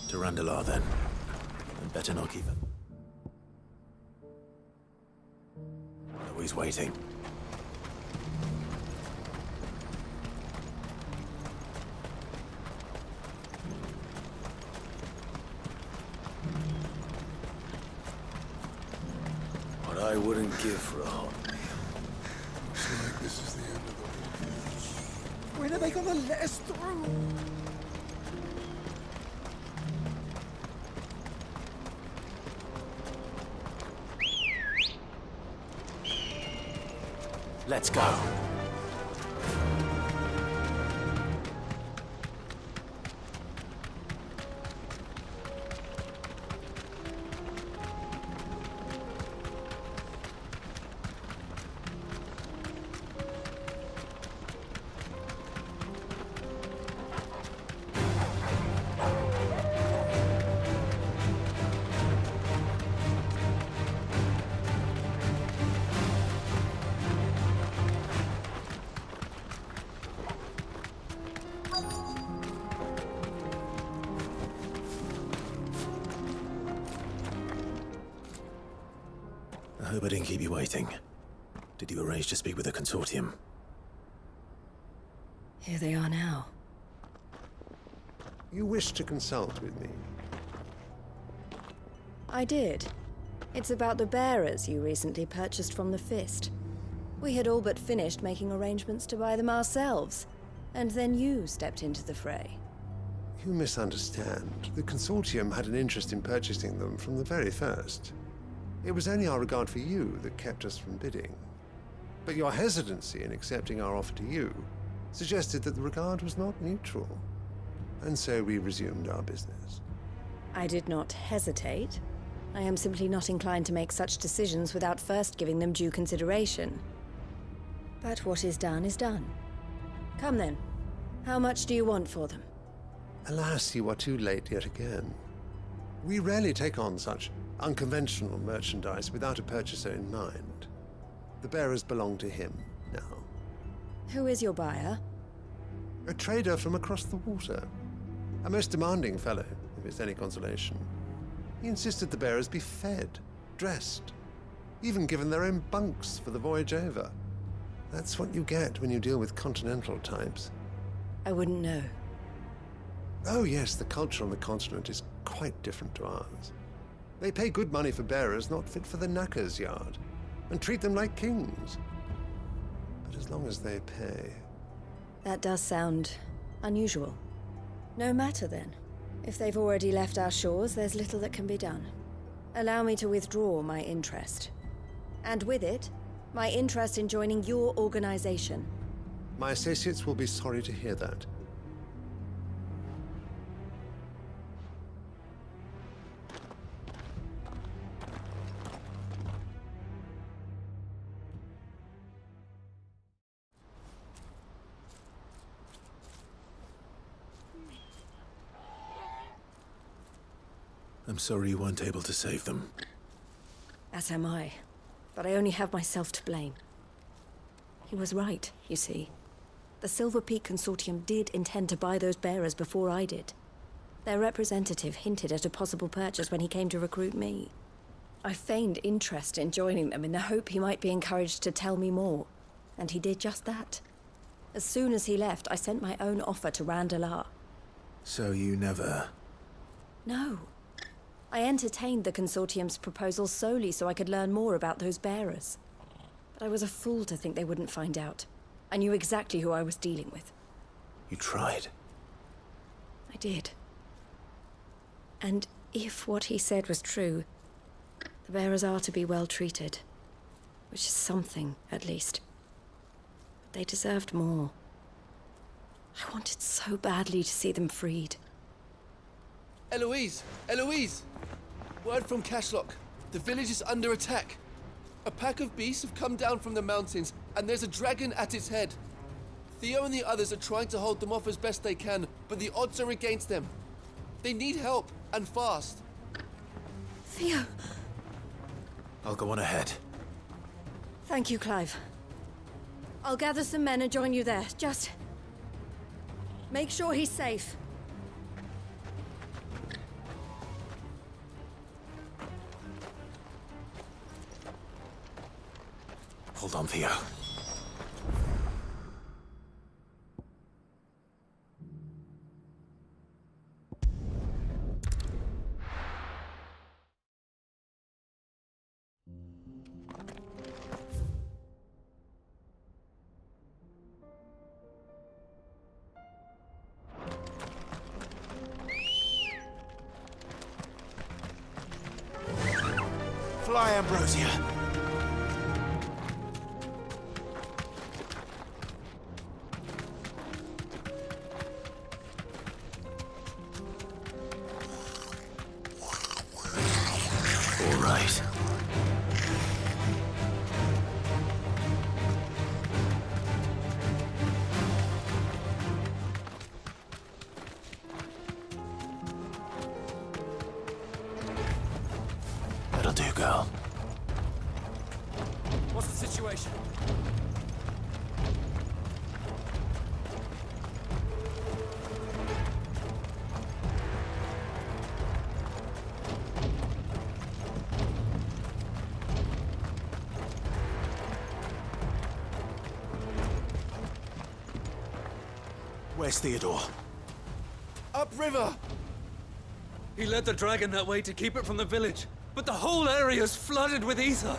To Randalar, then. And better not keep it. Oh, he's waiting. What I wouldn't give for a hot meal. Looks like this is the end of the war. When are they gonna let us through? Let's go. I hope I didn't keep you waiting. Did you arrange to speak with the Consortium? Here they are now. You wish to consult with me? I did. It's about the bearers you recently purchased from the Fist. We had all but finished making arrangements to buy them ourselves, and then you stepped into the fray. You misunderstand. The Consortium had an interest in purchasing them from the very first. It was only our regard for you that kept us from bidding. But your hesitancy in accepting our offer to you suggested that the regard was not mutual. And so we resumed our business. I did not hesitate. I am simply not inclined to make such decisions without first giving them due consideration. But what is done is done. Come then. How much do you want for them? Alas, you are too late yet again. We rarely take on such unconventional merchandise without a purchaser in mind. The bearers belong to him now. Who is your buyer? A trader from across the water. A most demanding fellow, if it's any consolation. He insisted the bearers be fed, dressed, even given their own bunks for the voyage over. That's what you get when you deal with continental types. I wouldn't know. Oh yes, the culture on the continent is quite different to ours. They pay good money for bearers not fit for the knacker's yard, and treat them like kings. But as long as they pay... That does sound unusual. No matter then. If they've already left our shores, there's little that can be done. Allow me to withdraw my interest. And with it, my interest in joining your organization. My associates will be sorry to hear that. I'm sorry you weren't able to save them. As am I. But I only have myself to blame. He was right, you see. The Silver Peak Consortium did intend to buy those bearers before I did. Their representative hinted at a possible purchase when he came to recruit me. I feigned interest in joining them in the hope he might be encouraged to tell me more. And he did just that. As soon as he left, I sent my own offer to Randalar. So you never... No. I entertained the Consortium's proposal solely so I could learn more about those bearers. But I was a fool to think they wouldn't find out. I knew exactly who I was dealing with. You tried. I did. And if what he said was true, the bearers are to be well treated. Which is something, at least. But they deserved more. I wanted so badly to see them freed. Eloise! Eloise! Word from Cashlock. The village is under attack. A pack of beasts have come down from the mountains, and there's a dragon at its head. Theo and the others are trying to hold them off as best they can, but the odds are against them. They need help, and fast. Theo! I'll go on ahead. Thank you, Clive. I'll gather some men and join you there. Just... make sure he's safe. Hold on, Theo. Fly, Ambrosia! That'll do, girl. What's the situation? Where's Theodore? Upriver! He led the dragon that way to keep it from the village, but the whole area's flooded with ether.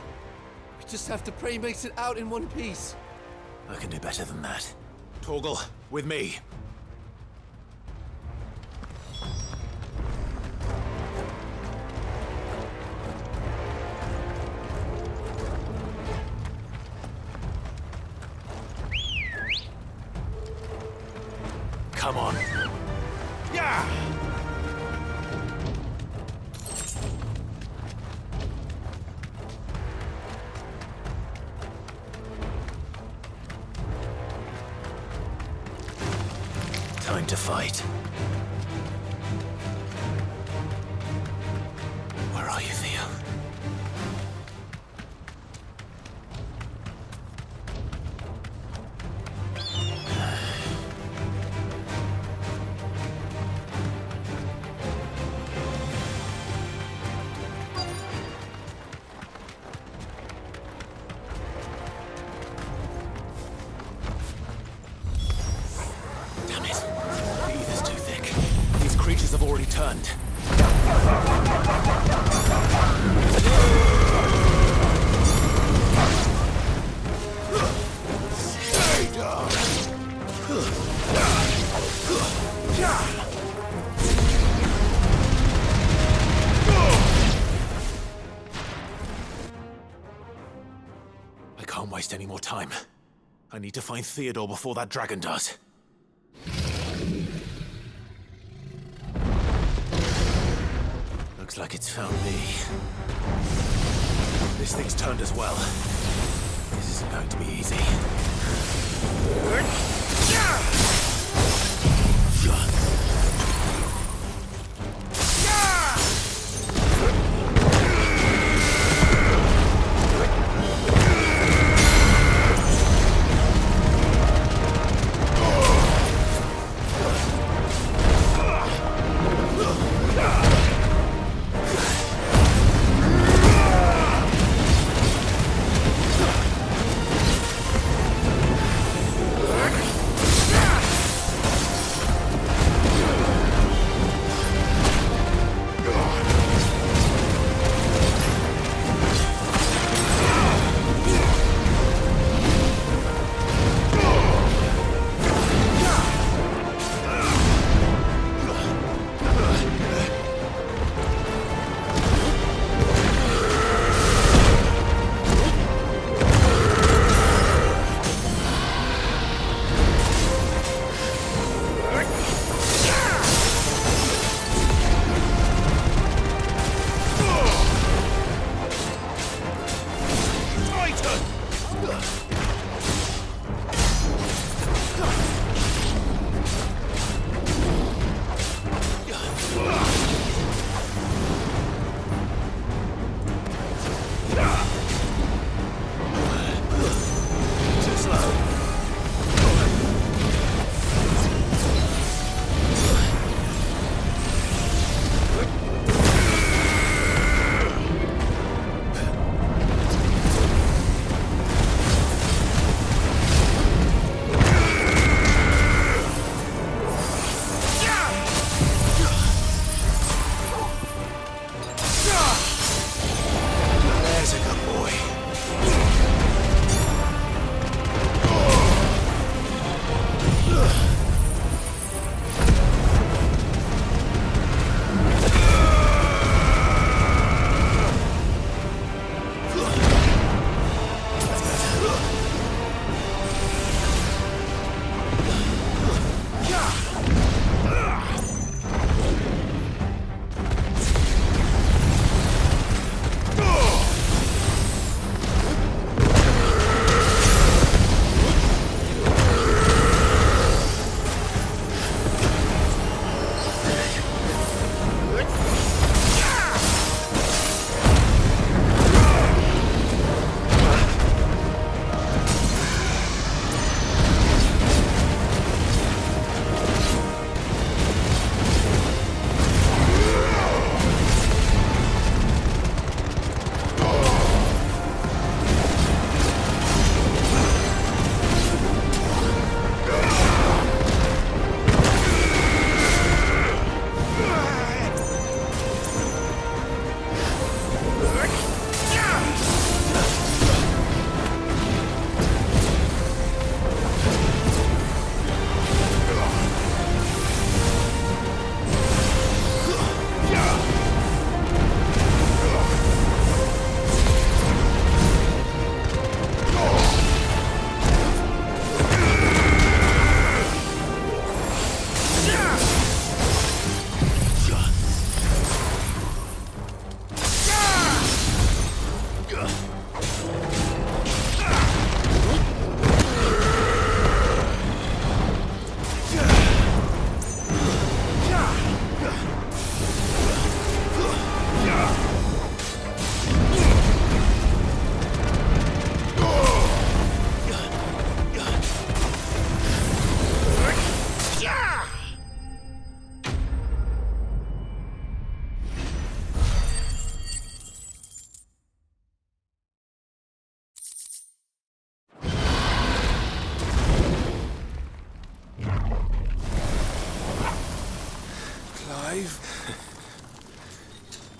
We just have to pray he makes it out in one piece. I can do better than that. Torgal, with me. Come on. Yeah! to fight. Where are you, Theo? Damn it. The ether's too thick. These creatures have already turned. Stay down. I can't waste any more time. I need to find Theodore before that dragon does. Looks like it's found me. This thing's turned as well. This isn't going to be easy.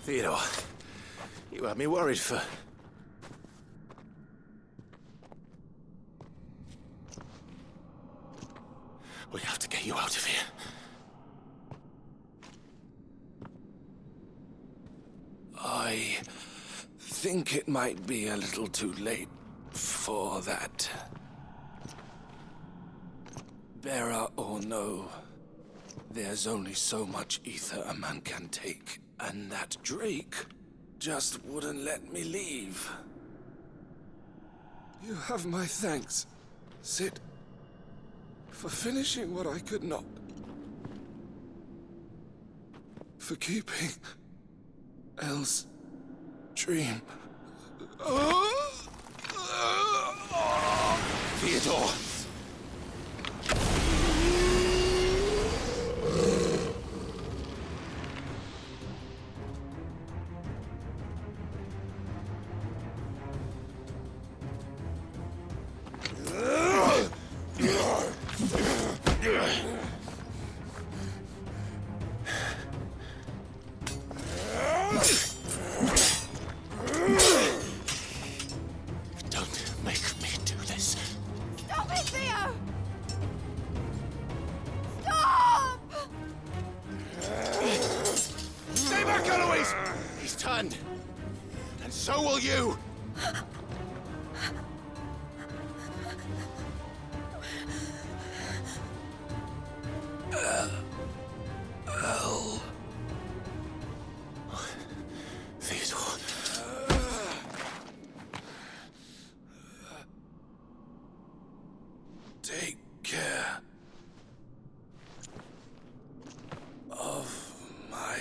Theodore, you had me worried for... We have to get you out of here. I think it might be a little too late for that. Bearer or no, there's only so much ether a man can take, and that Drake just wouldn't let me leave. You have my thanks, Sid, for finishing what I could not. For keeping Elle's dream. Theodore! So will you! Elle. Theodore. Take care of my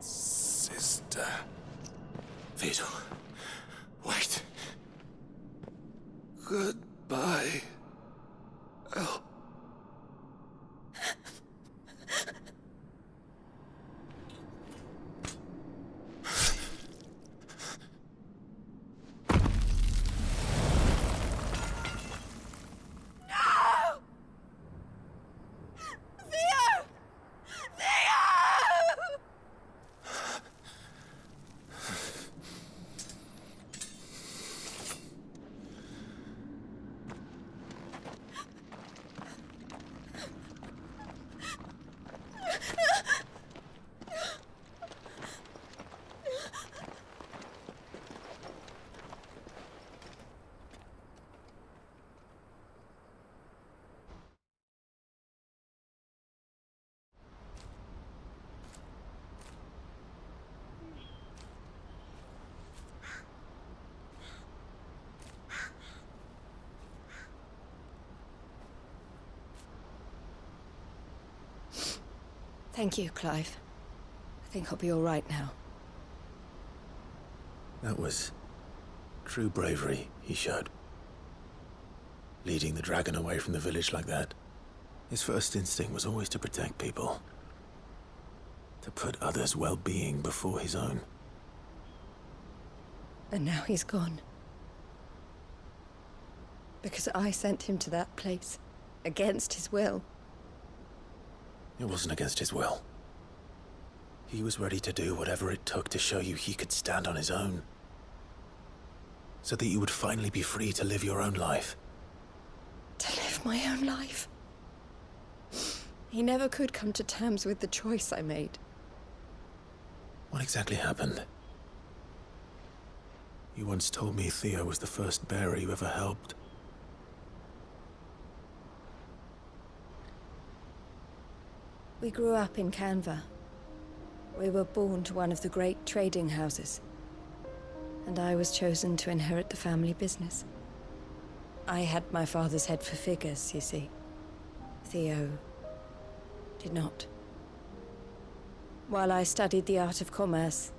sister. Theodore. Wait. Goodbye, Elle. Thank you, Clive. I think I'll be all right now. That was true bravery he showed. Leading the dragon away from the village like that. His first instinct was always to protect people. To put others' well-being before his own. And now he's gone. Because I sent him to that place, against his will. It wasn't against his will. He was ready to do whatever it took to show you he could stand on his own. So that you would finally be free to live your own life. To live my own life? He never could come to terms with the choice I made. What exactly happened? You once told me Theo was the first bearer you ever helped. We grew up in Canva. We were born to one of the great trading houses. And I was chosen to inherit the family business. I had my father's head for figures, you see. Theo did not. While I studied the art of commerce,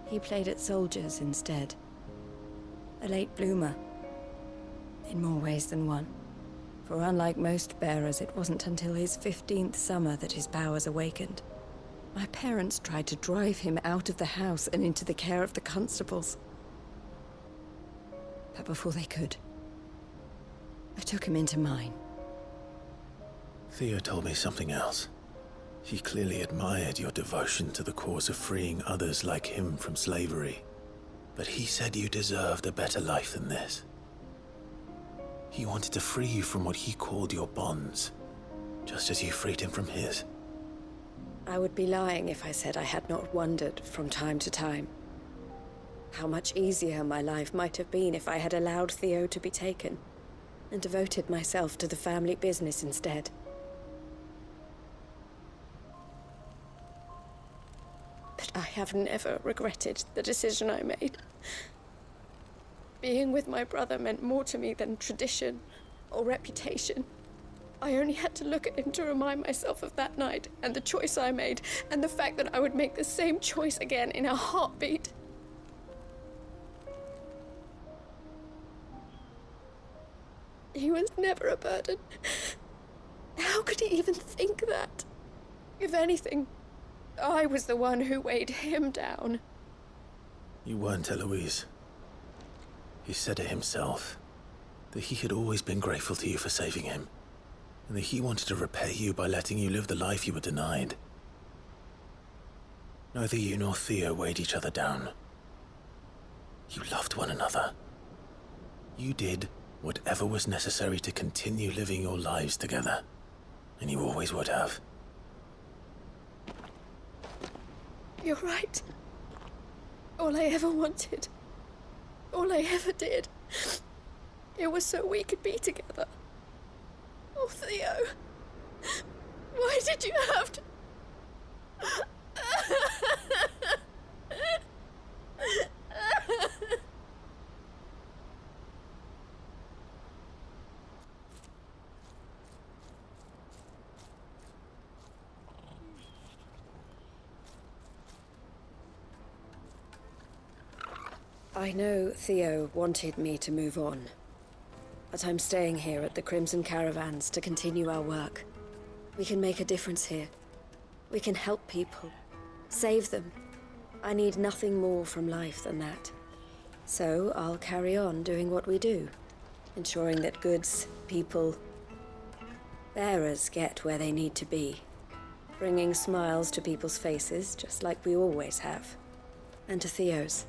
he played at soldiers instead. A late bloomer, in more ways than one. For unlike most bearers, it wasn't until his 15th summer that his powers awakened. My parents tried to drive him out of the house and into the care of the constables. But before they could, I took him into mine. Theo told me something else. He clearly admired your devotion to the cause of freeing others like him from slavery. But he said you deserved a better life than this. He wanted to free you from what he called your bonds, just as you freed him from his. I would be lying if I said I had not wondered from time to time how much easier my life might have been if I had allowed Theo to be taken and devoted myself to the family business instead. But I have never regretted the decision I made. Being with my brother meant more to me than tradition or reputation. I only had to look at him to remind myself of that night and the choice I made and the fact that I would make the same choice again in a heartbeat. He was never a burden. How could he even think that? If anything, I was the one who weighed him down. You weren't, Eloise. He said it himself, that he had always been grateful to you for saving him, and that he wanted to repay you by letting you live the life you were denied. Neither you nor Theo weighed each other down. You loved one another. You did whatever was necessary to continue living your lives together, and you always would have. You're right. All I ever wanted, all I ever did, it was so we could be together. Oh, Theo, why did you have to... I know Theo wanted me to move on, but I'm staying here at the Crimson Caravans to continue our work. We can make a difference here. We can help people, save them. I need nothing more from life than that. So I'll carry on doing what we do, ensuring that goods, people, bearers get where they need to be, bringing smiles to people's faces just like we always have, and to Theo's,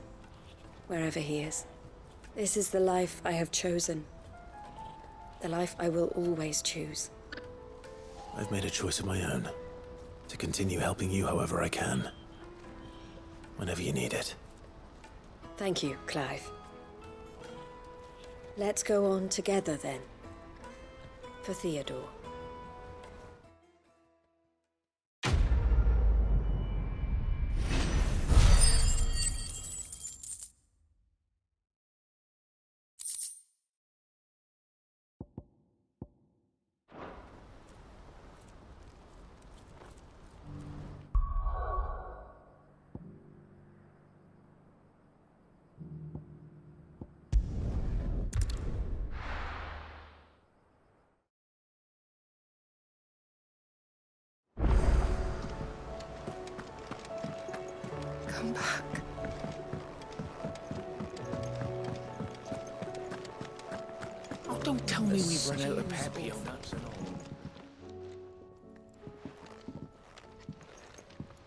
wherever he is. This is the life I have chosen. The life I will always choose. I've made a choice of my own, to continue helping you however I can, whenever you need it. Thank you, Clive. Let's go on together then, for Theodore. Come back. Oh, don't tell me we've run out of papillon.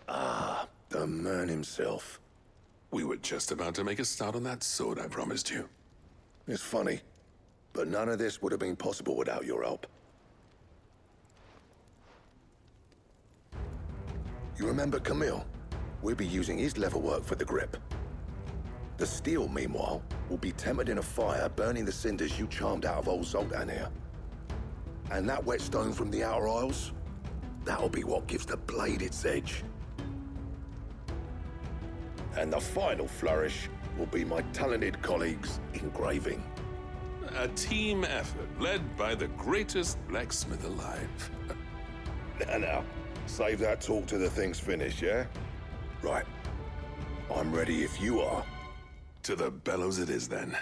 Ah, the man himself. We were just about to make a start on that sword I promised you. It's funny, but none of this would have been possible without your help. You remember Camille? We'll be using his leatherwork for the grip. The steel, meanwhile, will be tempered in a fire, burning the cinders you charmed out of old Zoltan here. And that whetstone from the Outer Isles, that'll be what gives the blade its edge. And the final flourish will be my talented colleagues' engraving. A team effort led by the greatest blacksmith alive. Now, save that talk till the thing's finished, yeah? Right. I'm ready if you are. To the bellows it is, then.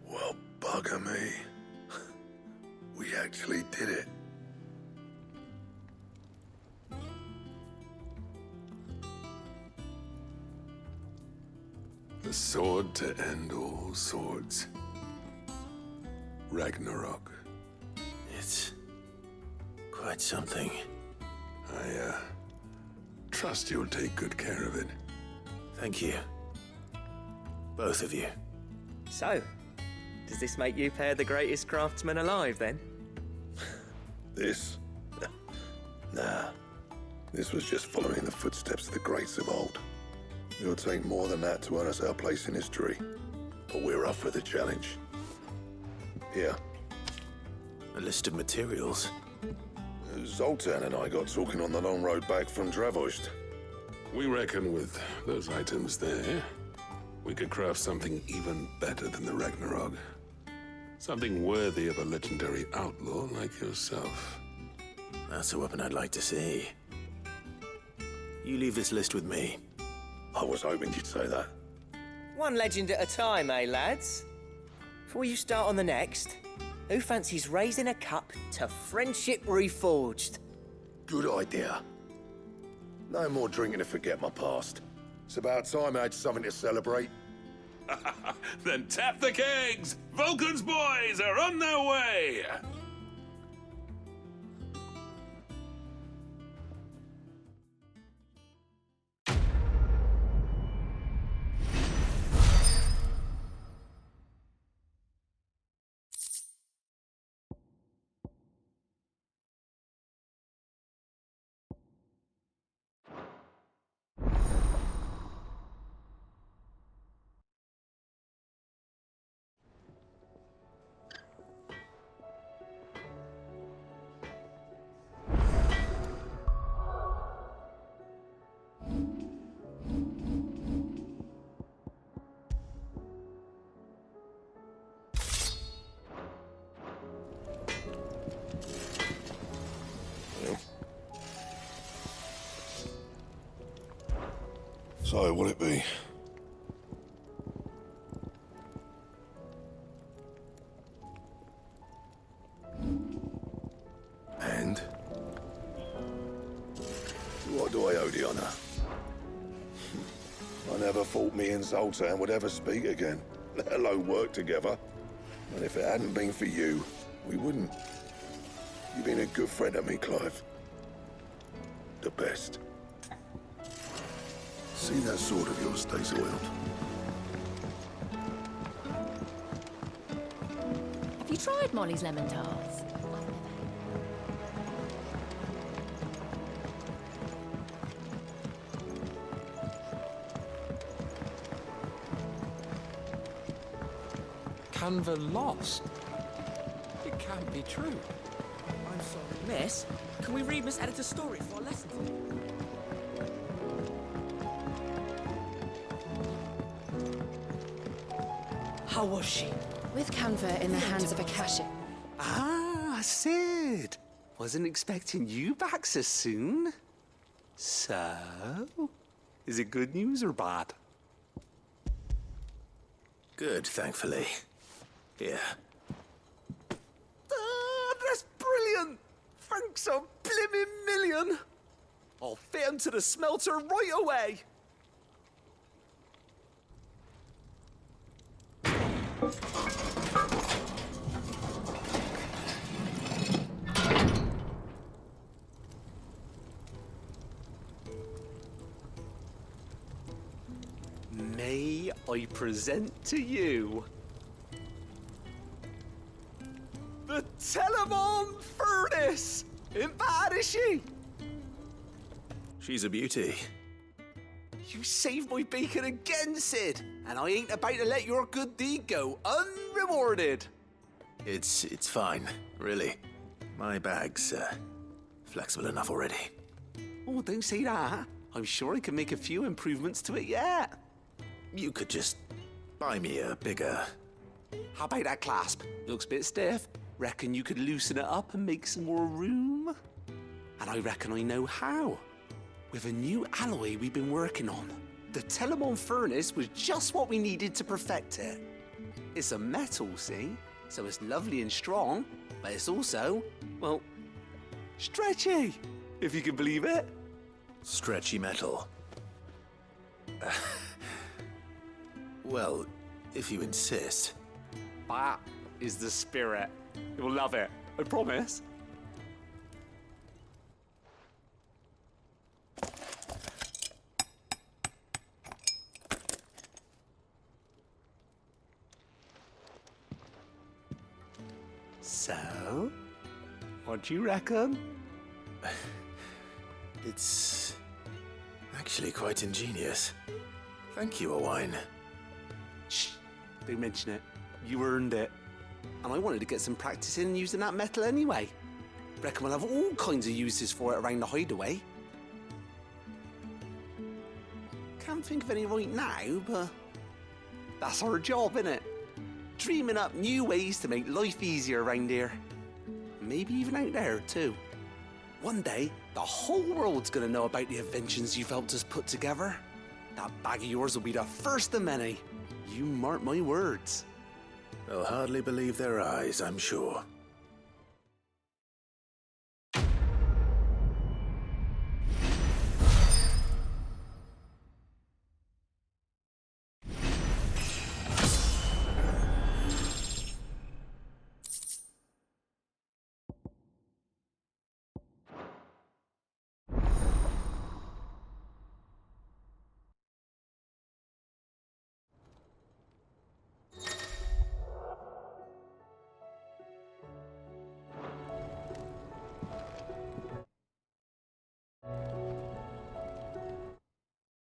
Well, bugger me. We actually did it. The sword to end all swords. Ragnarok. It's quite something. I trust you'll take good care of it. Thank you. Both of you. So, does this make you pair the greatest craftsman alive, then? This? Nah. This was just following the footsteps of the greats of old. It'll take more than that to earn us our place in history. But we're up for the challenge. Here. A list of materials. Zoltan and I got talking on the long road back from Dravost. We reckon with those items there, we could craft something even better than the Ragnarok. Something worthy of a legendary outlaw like yourself. That's a weapon I'd like to see. You leave this list with me. I was hoping you'd say that. One legend at a time, eh, lads? Before you start on the next, who fancies raising a cup to friendship reforged? Good idea. No more drinking to forget my past. It's about time I had something to celebrate. Then tap the kegs! Vulcan's boys are on their way! So, will it be? And? What do I owe the honor? I never thought me and Zoltan would ever speak again, let alone work together. And if it hadn't been for you, we wouldn't. You've been a good friend to me, Clive. The best. See that sword of yours stays oiled. Have you tried Molly's lemon tarts? Canva lost? It can't be true. I'm sorry, miss. Can we read Miss Editor's story for our lesson today? How was she? With Canva in the hands of Akashic. Ah, Sid. Wasn't expecting you back so soon. So, is it good news or bad? Good, thankfully. Here. Ah, that's brilliant! Thanks a blimmin' million! I'll fit 'em to the smelter right away! May I present to you the Telemon Furnace! Ain't bad, is she? She's a beauty. You saved my bacon again, Sid, and I ain't about to let your good deed go unrewarded. It's fine, really. My bag's flexible enough already. Oh, don't say that. I'm sure I can make a few improvements to it yet. You could just buy me a bigger... How about that clasp? Looks a bit stiff. Reckon you could loosen it up and make some more room? And I reckon I know how. With a new alloy we've been working on. The Telemon Furnace was just what we needed to perfect it. It's a metal, see? So it's lovely and strong, but it's also, well, stretchy, if you can believe it. Well, if you insist. That is the spirit. You'll love it, I promise. So, what do you reckon? It's actually quite ingenious. Thank you, Owain. Shh, don't mention it. You earned it. And I wanted to get some practice in using that metal anyway. Reckon we'll have all kinds of uses for it around the hideaway. Can't think of any right now, but that's our job, innit? Dreaming up new ways to make life easier around here. Maybe even out there, too. One day, the whole world's gonna know about the inventions you've helped us put together. That bag of yours will be the first of many. You mark my words. They'll hardly believe their eyes, I'm sure.